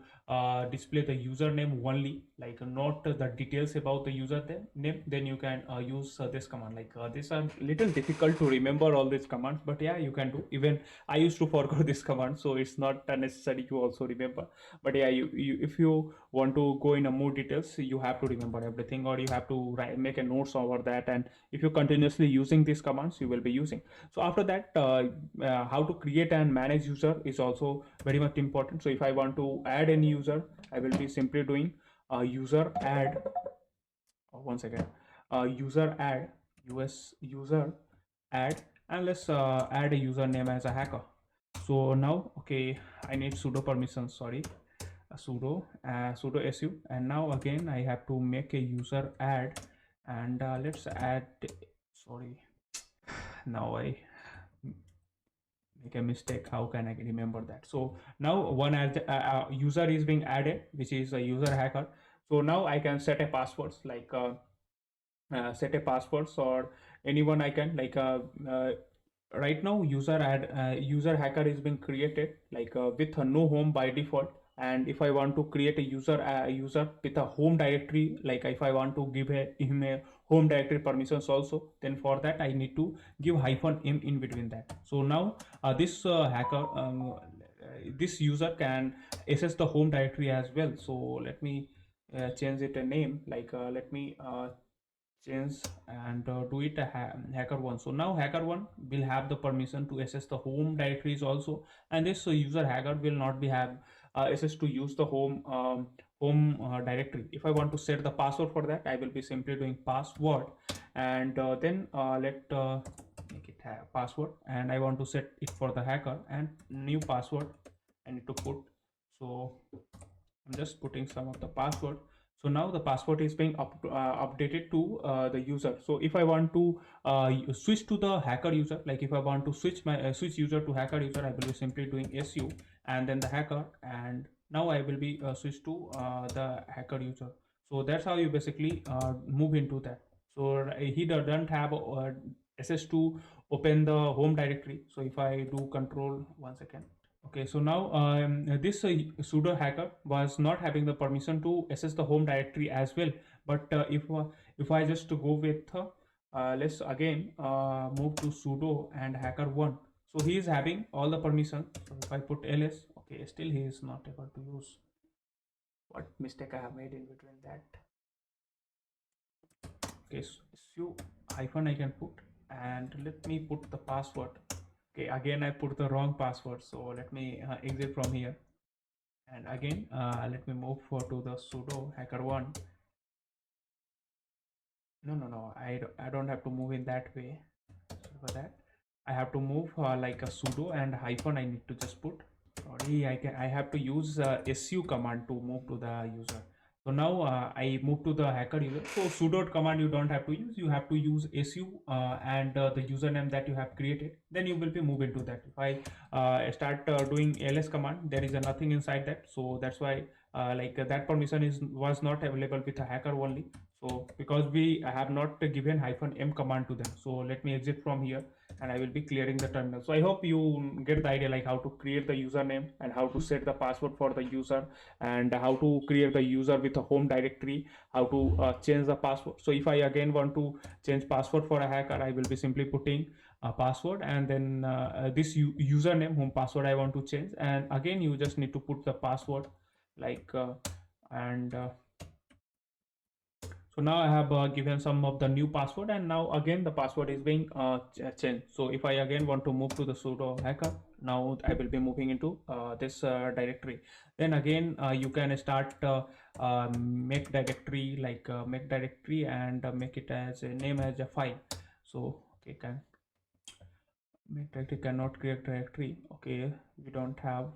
A: display the username only, like not the details about the user name, then you can use this command. Like these are little difficult to remember all these commands, but yeah, you can do. Even I used to forget this command, so it's not necessary to also remember. But yeah, you if you want to go in a more details, you have to remember everything, or you have to make a notes over that. And if you're continuously using these commands, you will be using. So after that, how to create and manage user is also very much important. So if I want to add any user, I will be simply doing user add. One second. User add, user add, and let's add a username as a hacker. So now, okay, I need sudo permission, sorry, sudo su, and now again I have to make a user add. And let's add, sorry, now I make a mistake. How can I remember that? So now one user is being added, which is a user hacker. So now I can set a passwords, like set a passwords, or anyone I can, like right now user hacker is being created, like with a no home by default. And if I want to create a user with a home directory, like if I want to give him a home directory permissions also, then for that I need to give -m in between that. So now this hacker this user can access the home directory as well. So let me change it a name, like let me change and do it a hacker one. So now hacker one will have the permission to access the home directories also, and this user hacker will not be have access to use the home directory. If I want to set the password for that, I will be simply doing password, and then let make it password, and I want to set it for the hacker, and new password I need to put. So I'm just putting some of the password. So now the password is being updated to the user. So if I want to switch to the hacker user, like if I want to switch my switch user to hacker user, I will be simply doing su and then the hacker, and now I will be switched to the hacker user. So that's how you basically move into that. So he doesn't have access to open the home directory. So if I do control, one second. Okay, so now this pseudo hacker was not having the permission to access the home directory as well. But if I just go with let's again move to sudo and hacker one. So he is having all the permission. So if I put ls, okay, still he is not able to use. What mistake I have made in between that? Okay, su hyphen I can put, and let me put the password. Okay, again I put the wrong password, so let me exit from here. And again let me move for to the sudo hacker one. No, I don't have to move in that way. So for that I have to move like a sudo and hyphen I need to just put. Sorry, I have to use su command to move to the user. So now I move to the hacker user. So sudo command you don't have to use. You have to use su and the username that you have created. Then you will be moving to that. If I start doing ls command, there is nothing inside that. So that's why that permission is was not available with a hacker only. So because we have not given -m command to them. So let me exit from here, and I will be clearing the terminal. So I hope you get the idea, like how to create the username and how to set the password for the user, and how to create the user with a home directory, how to change the password. So if I again want to change password for a hacker, I will be simply putting a password, and then this username home password I want to change, and again you just need to put the password, like and so now I have given some of the new password, and now again the password is being changed. So if I again want to move to the sudo hacker, now I will be moving into this directory. Then again you can start make directory, like make directory, and make it as a name as a file. So okay, can make directory, cannot create directory. Okay, we don't have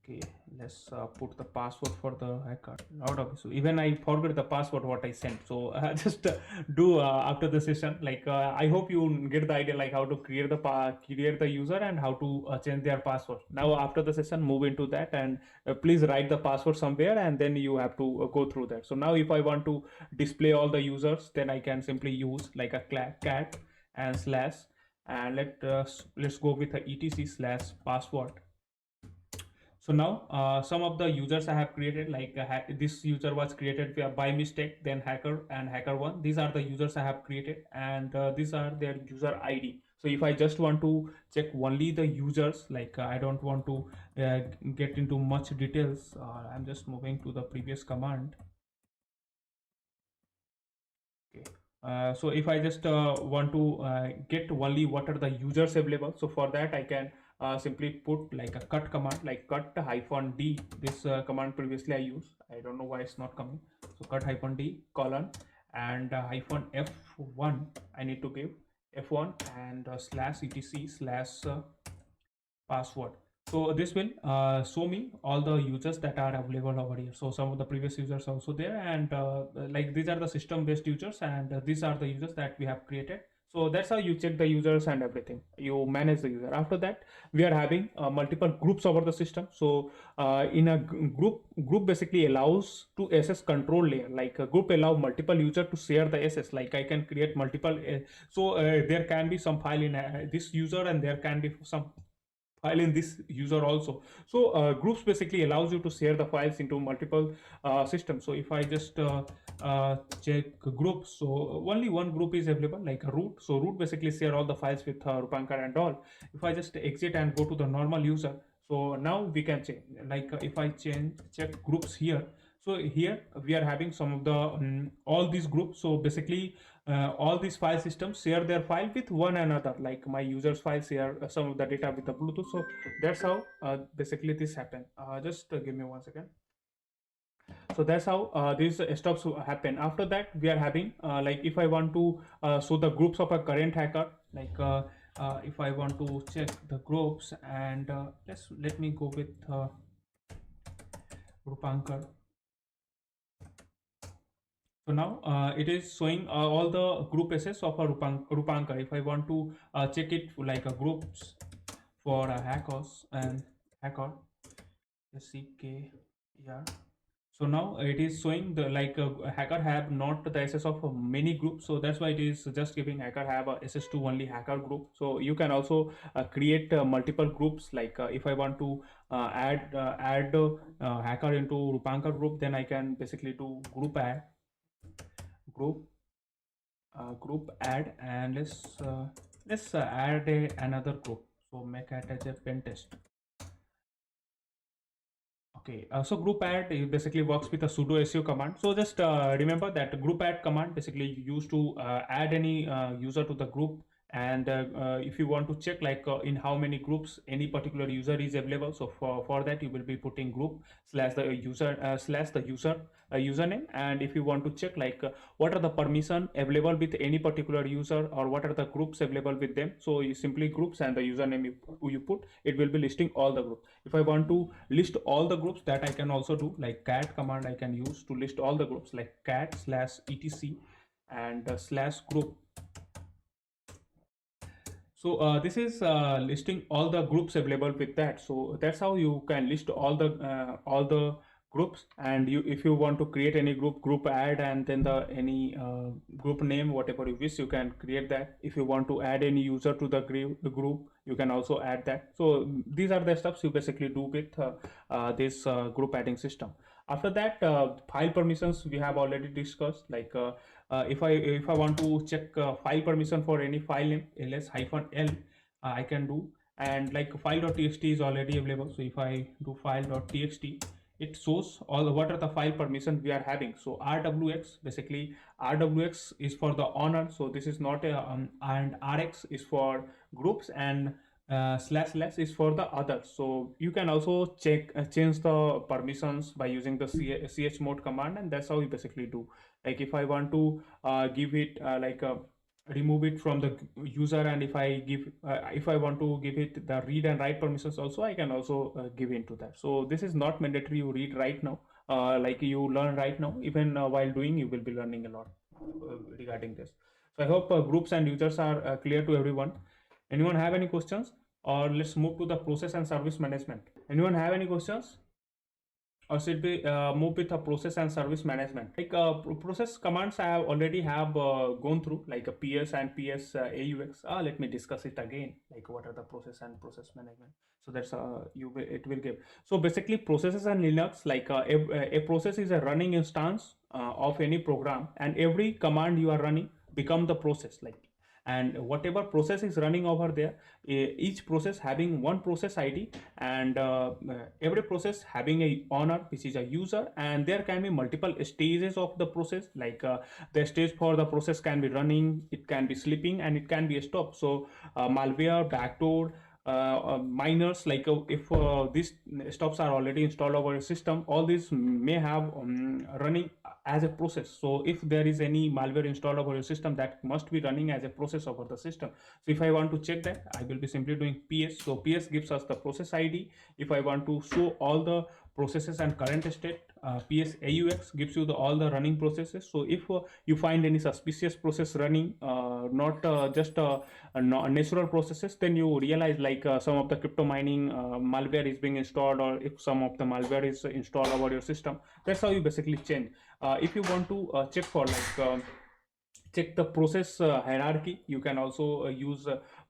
A: Okay, let's put the password for the hacker. Not okay. So even I forgot the password what I sent. So just do after the session. Like I hope you get the idea like how to create the create the user and how to change their password. Now after the session, move into that and please write the password somewhere and then you have to go through that. So now if I want to display all the users, then I can simply use like a cat and slash and let's go with a etc slash password. So now some of the users I have created, like this user was created by mistake, then hacker and hacker one. These are the users I have created, and these are their user ID. So if I just want to check only the users, like I don't want to uh, get into much details, I'm just moving to the previous command. Okay. So if I just want to get only what are the users available, so for that I can simply put like a cut command, like cut hyphen d. This command previously I used. I don't know why it's not coming. So cut hyphen d colon and hyphen f1. I need to give f1 and slash etc slash password. So this will show me all the users that are available over here. So some of the previous users also there, and like these are the system based users, and these are the users that we have created. So that's how you check the users and everything. You manage the user. After that, we are having multiple groups over the system. So in a group basically allows to access control layer. Like a group allow multiple user to share the access. Like I can create multiple. There can be some file in this user, and there can be some file in this user also. So groups basically allows you to share the files into multiple systems. So if I just check groups, so only one group is available, like a root. So root basically share all the files with Rupankar and all. If I just exit and go to the normal user, so now we can change, like if I check groups here, so here we are having some of the all these groups. So basically all these file systems share their file with one another, like my users file share some of the data with the Bluetooth. So that's how basically this happen. Just give me 1 second. So that's how this stops to happen. After that we are having like if I want to show the groups of a current hacker, like if I want to check the groups, and let me go with Rupankar. So now it is showing all the group SS of a Rupankar. If I want to check it like a groups for hackers and hacker, SCK, yeah. So now it is showing the like hacker have not the access of many groups. So that's why it is just giving hacker have access to only hacker group. So you can also create multiple groups. Like if I want to add hacker into Rupankar group, then I can basically do group group add, and let's add another group. So make it as a pen test. Okay, so group add basically works with a sudo su command. So just remember that group add command basically you use to add any user to the group, and if you want to check like in how many groups any particular user is available, so for that you will be putting group slash the user username. And if you want to check like what are the permission available with any particular user, or what are the groups available with them, so you simply groups and the username you put, it will be listing all the groups. If I want to list all the groups, that I can also do, like cat command I can use to list all the groups, like cat slash etc and slash group. So this is listing all the groups available with that. So that's how you can list all the groups. And you, if you want to create any group add, and then the any group name whatever you wish, you can create that. If you want to add any user to the group, you can also add that. So these are the steps you basically do with this group adding system. After that, file permissions we have already discussed. Like if I want to check file permission for any file name, ls hyphen l, I can do. And like file.txt is already available. So if I do file.txt, it shows all what are the file permission we are having. So rwx, basically rwx is for the owner, so this is not a and rx is for groups, and slash slash is for the others. So you can also change the permissions by using the chmod command, and that's how you basically do. Like if I want to give it like a remove it from the user, and if I want to give it the read and write permissions also, I can also give into that. So this is not mandatory you read right now, like you learn right now. Even while doing, you will be learning a lot regarding this. So I hope groups and users are clear to everyone. Anyone have any questions, or let's move to the process and service management? Anyone have any questions, or should we move with a process and service management? Like process commands I have already have gone through, like a ps and ps aux. Let me discuss it again, like what are the process and process management. So that's it will give. So basically processes and linux, like a process is a running instance of any program, and every command you are running become the process, like, and whatever process is running over there, each process having one process id, and every process having a owner which is a user, and there can be multiple stages of the process, like the stage for the process can be running, it can be sleeping, and it can be stopped. So malware, backdoor, miners, like if these stops are already installed over a system, all these may have running as a process. So if there is any malware installed over your system, that must be running as a process over the system. So if I want to check that, I will be simply doing ps. So ps gives us the process id. If I want to show all the processes and current state, ps aux gives you all the running processes. So if you find any suspicious process running, not just natural processes, then you realize, like some of the crypto mining malware is being installed, or if some of the malware is installed over your system. That's how you basically change. If you want to check for, like check the process hierarchy, you can also use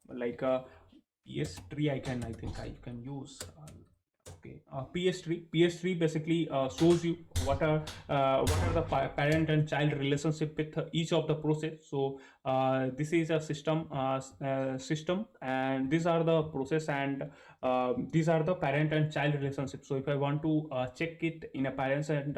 A: like ps3. I think I can use okay, ps3 basically shows you what are the parent and child relationship with each of the process. So this is a system, and these are the process, and these are the parent and child relationship. So if I want to check it in a parents and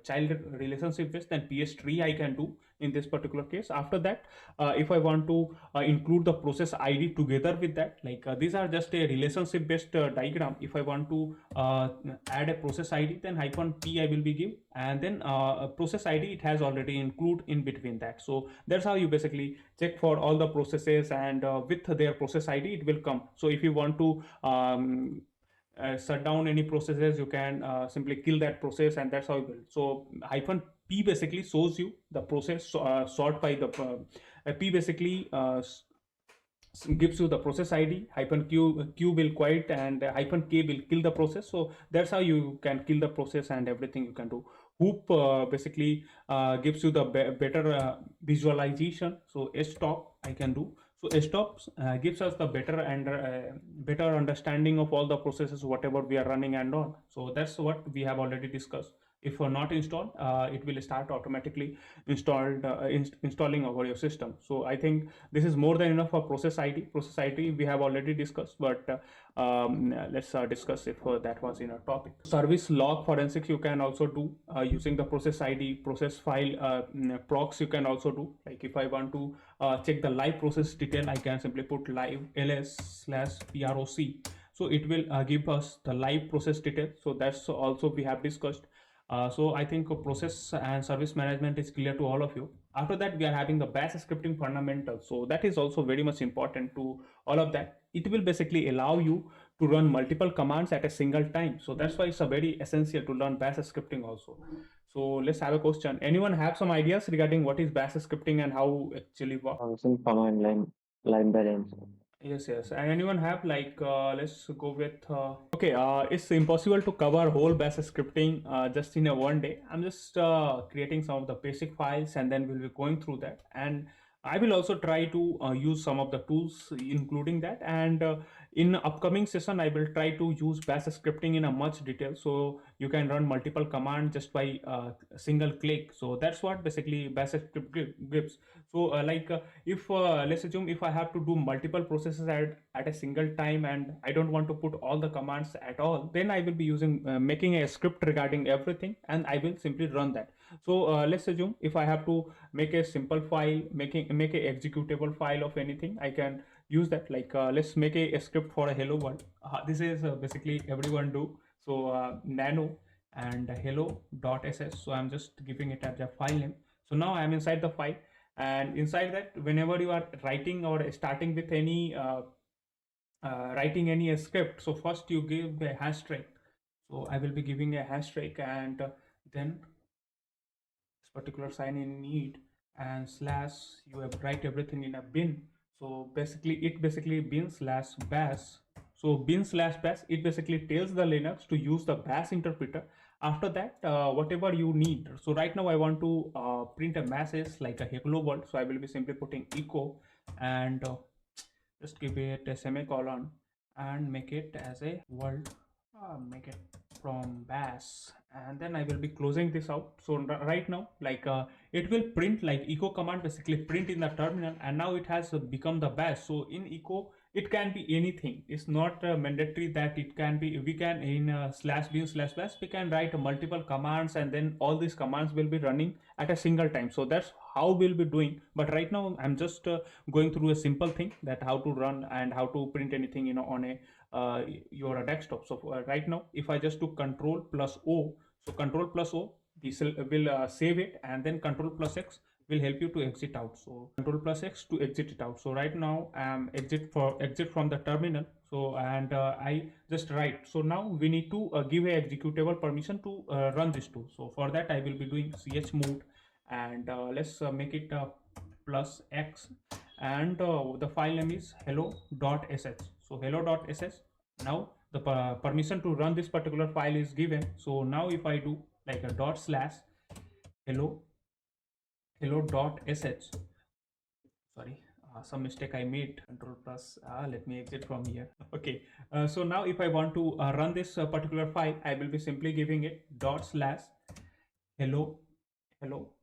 A: child relationship with, then ps3 I can do in this particular case. After that, if I want to include the process id together with that, like these are just a relationship based diagram. If I want to add a process id, then hyphen p I will be give, and then a process id it has already include in between that. So that's how you basically check for all the processes, and with their process id it will come. So if you want to shut down any processes, you can simply kill that process, and that's how it will. So hyphen p basically shows you the process sort by the p basically gives you the process id. Hyphen q will quiet, and hyphen k will kill the process. So that's how you can kill the process, and everything you can do. Hoop basically gives you the better visualization. So stop I can do. So stop gives us the better and better understanding of all the processes whatever we are running and on. So that's what we have already discussed. If not installed, it will start automatically installing over your system. So I think this is more than enough for process id. Process id we have already discussed, but let's discuss if that was in our topic. Service log forensics you can also do using the process id. Process file procs you can also do. Like if I want to check the live process detail, I can simply put live ls/proc. So it will give us the live process detail. So that's also we have discussed. So I think process and service management is clear to all of you. After that, we are having the bash scripting fundamentals. So that is also very much important to all of that. It will basically allow you to run multiple commands at a single time. So that's why it's a very essential to learn bash scripting also. So let's have a question. Anyone have some ideas regarding what is bash scripting and how actually work?
B: Function command line balance.
A: Yes, yes. And anyone have, like let's go with okay, it's impossible to cover whole bash scripting just in a one day. I'm just creating some of the basic files, and then we'll be going through that. And I will also try to use some of the tools including that. And in upcoming session, I will try to use bash scripting in a much detail, so you can run multiple commands just by a single click. So that's what basically bash script gives. So if let's assume if I have to do multiple processes at a single time, and I don't want to put all the commands at all, then I will be using making a script regarding everything, and I will simply run that. So let's assume if I have to make a simple file, make a executable file of anything, I can use that. Like let's make a script for a hello world. This is basically everyone do. So nano and hello.ss. So I'm just giving it as a file name. So now I'm inside the file, And inside that, whenever you are writing or starting with any writing any script, so first you give a hash tag. So I will be giving a hash tag, and then this particular sign in need, and slash you have write everything in a bin. So basically it basically bin slash bash. So bin slash bash, it basically tells the Linux to use the bash interpreter. After that, whatever you need. So right now I want to print a message like a hello world, so I will be simply putting echo, and just give it a semicolon and make it as a world, make it from bash, and then I will be closing this out. So right now, like it will print like echo command basically print in the terminal, and now it has become the bash. So in echo it can be anything. It's not mandatory that it can be, we can in slash bin slash bash we can write multiple commands, and then all these commands will be running at a single time. So that's how we'll be doing. But right now I'm just going through a simple thing that how to run and how to print anything, on a your desktop. So right now if I just do control plus O, so control plus O, this will save it, and then control plus X will help you to exit out. So control plus X to exit it out. So right now exit from the terminal. So and I just write. So now we need to give a executable permission to run this tool. So for that I will be doing chmod, and let's make it plus X, and the file name is hello.sh. So hello.sh. Now the permission to run this particular file is given. So now if I do like a dot slash hello hello.sh, sorry, some mistake I made, control plus let me exit from here. Okay, so now if I want to run this particular file, I will be simply giving it dot slash hello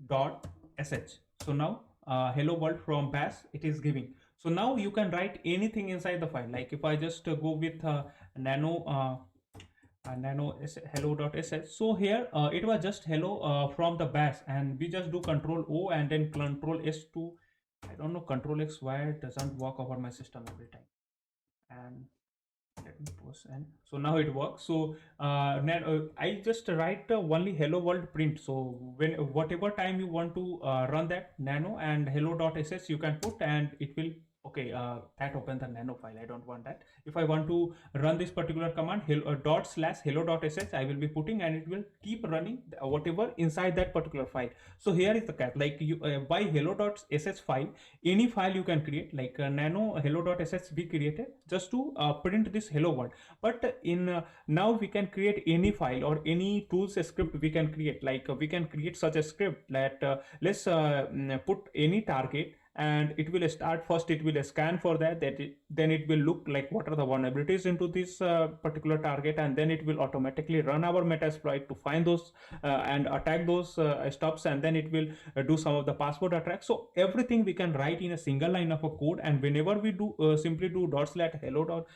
A: dot sh. So now hello world from bash it is giving. So now you can write anything inside the file. Like if I just go with nano hello.sh. So here it was just hello from the bash, and we just do control O and then control S to, I don't know, control X why it doesn't work over my system every time. And let me post, and so now it works. So I just write only hello world print. So when whatever time you want to run that nano and hello.sh you can put, and it will, okay, that open the nano file, I don't want that. If I want to run this particular command dot slash hello.sh, I will be putting, and it will keep running whatever inside that particular file. So here is the cat, like you by hello.sh file, any file you can create, like nano hello.sh we created just to print this hello world. But in now we can create any file or any tools script we can create. Like we can create such a script that let's put any target, and it will start first, it will scan for that, then it will look like what are the vulnerabilities into this particular target, and then it will automatically run our metasploit to find those and attack those stuffs, and then it will do some of the password attacks. So everything we can write in a single line of a code, and whenever we do simply do dot slash hello dot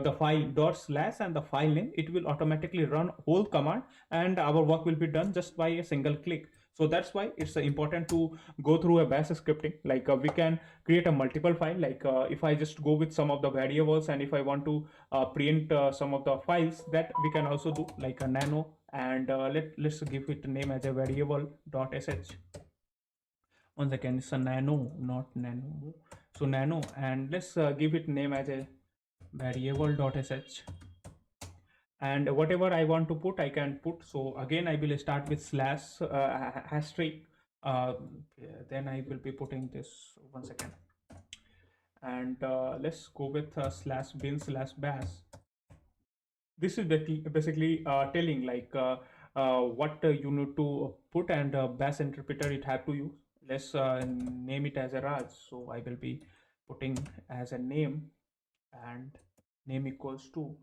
A: the file dot slash and the file name, it will automatically run whole command, and our work will be done just by a single click. So that's why it's important to go through a bash scripting. Like we can create a multiple file. Like if I just go with some of the variables, and if I want to print some of the files, that we can also do, like a nano, and let's give it a name as a variable dot sh. Once again, it's a nano, not nano. So nano, and let's give it name as a variable dot sh, and whatever I want to put I can put. So again I will start with slash asterisk, uh, then I will be putting this once again, and let's go with slash bin slash bash. This is basically telling like what you need to put, and bash interpreter it have to use. Let's name it as a Raj. So I will be putting as a name, and name equals to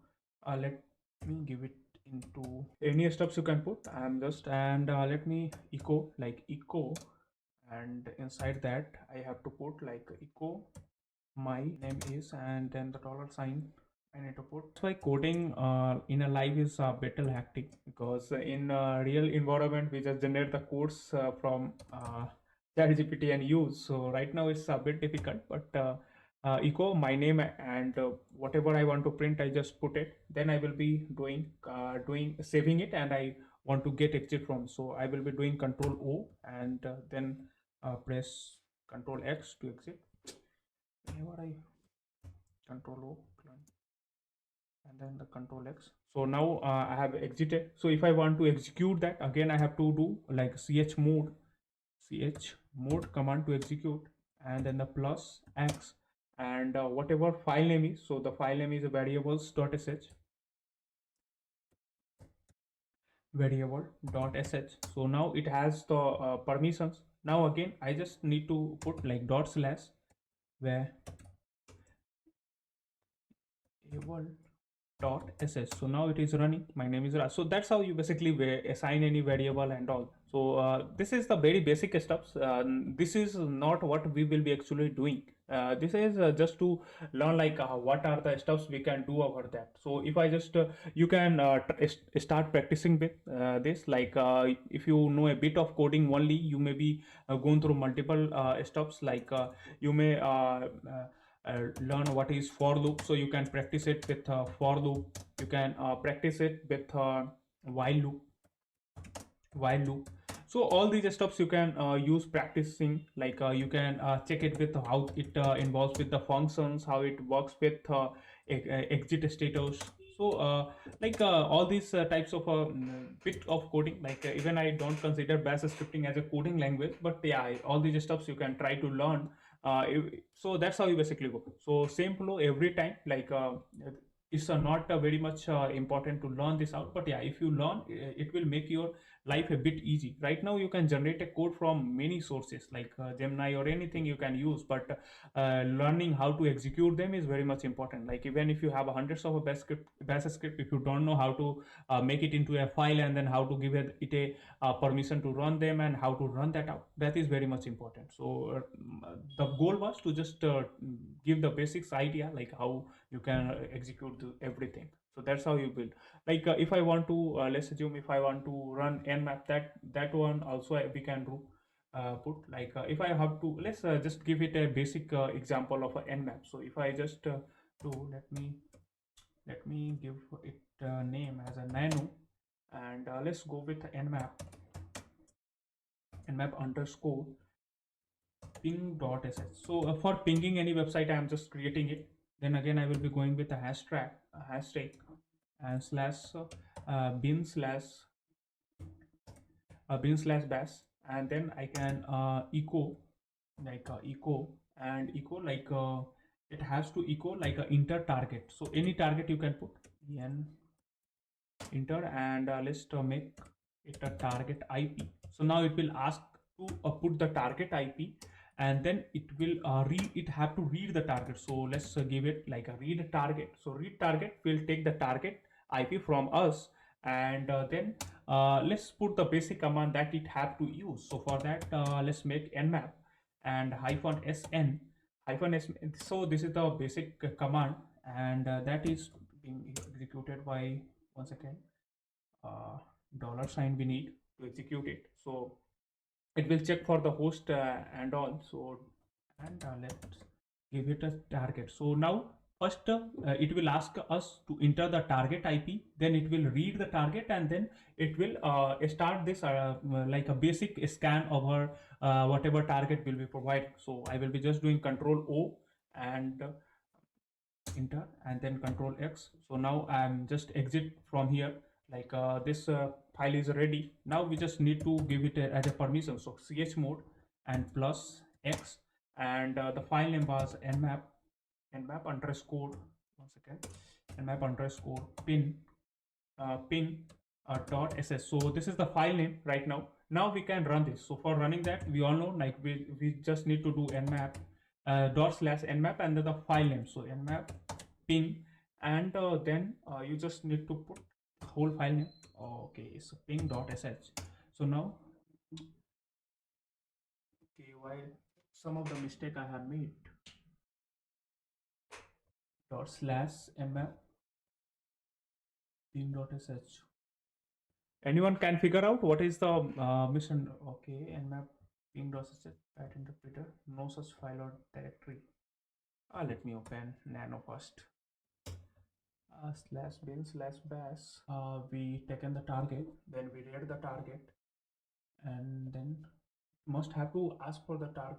A: let me give it into any steps you can put. I'm just, and let me echo, like echo, and inside that I have to put like echo my name is, and then the dollar sign I need to put. That's why coding in a live is a bit hectic, because in a real environment we just generate the codes from ChatGPT and use. So right now it's a bit difficult, but echo my name, and whatever I want to print I just put it. Then I will be doing saving it, and I want to get exit from. So I will be doing control O, and then press Control X to exit. Whenever I Control O, and then the Control X. So now I have exited. So if I want to execute that again, I have to do like ch mode command to execute, and then the plus X, and whatever file name is. So the file name is variables.sh, variable.sh. So now it has the permissions. Now again I just need to put like dot slash variable dot sh. So now it is running. My name is Raj. So that's how you basically assign any variable and all. So this is the very basic steps. This is not what we will be actually doing. This is just to learn like what are the steps we can do over that. So if I just you can start practicing with this, like if you know a bit of coding only, you may be going through multiple steps, like you may learn what is for loop, so you can practice it with for loop. You can practice it with while loop, while loop. So all these steps you can use practicing, like you can check it with how it involves with the functions, how it works with exit status. So like all these types of bit of coding, like even I don't consider bash scripting as a coding language, but yeah, all these steps you can try to learn. So that's how you basically go. So same flow every time, like it's not very much important to learn this out, but yeah, if you learn, it will make your life a bit easy. Right now you can generate a code from many sources, like Gemini or anything you can use, but learning how to execute them is very much important. Like even if you have hundreds of a bash script, if you don't know how to make it into a file, and then how to give it a permission to run them, and how to run that out, that is very much important. So the goal was to just give the basics idea, like how you can execute everything. So that's how you build. Like if I want to let's assume if I want to run nmap, that one also we can do put, like if I have to, let's just give it a basic example of a nmap. So if I just do, let me give it name as a nano, and let's go with nmap underscore ping.sh. So for pinging any website, I am just creating it. Then again, I will be going with a hashtag, and slash bin slash bash, and then I can echo, like echo, and echo like it has to echo like a inter target. So any target you can put n enter, and let's make it a target IP. So now it will ask to put the target IP, and then it will read, it have to read the target. So let's give it like a read target. So read target will take the target IP from us, and then let's put the basic command that it have to use. So for that, let's make nmap and -sn -s. So this is the basic command, and that is being executed by, once again, dollar sign we need to execute it. So it will check for the host and all. So, and let's give it a target. So now first it will ask us to enter the target IP, then it will read the target, and then it will start this like a basic scan over whatever target will be provided. So I will be just doing control O, and enter, and then control X. So now I'm just exit from here, like this file is ready. Now we just need to give it as a permission. So chmod and plus X, and the file name was nmap underscore, once again, nmap underscore ping dot ss. So this is the file name right now. Now we can run this. So for running that, we all know, like we just need to do nmap dot slash nmap, and then the file name. So nmap ping, and then you just need to put whole file name. Okay, so ping dot sh. So now, okay, while some of the mistake I have made, dot slash nmap ping dot sh. Anyone can figure out what is the mission? Okay, nmap ping dot sh pat interpreter, no such file or directory. Let me open nano first. Slash bin slash bash. We taken the target, then we read the target, and then must have to ask for the target.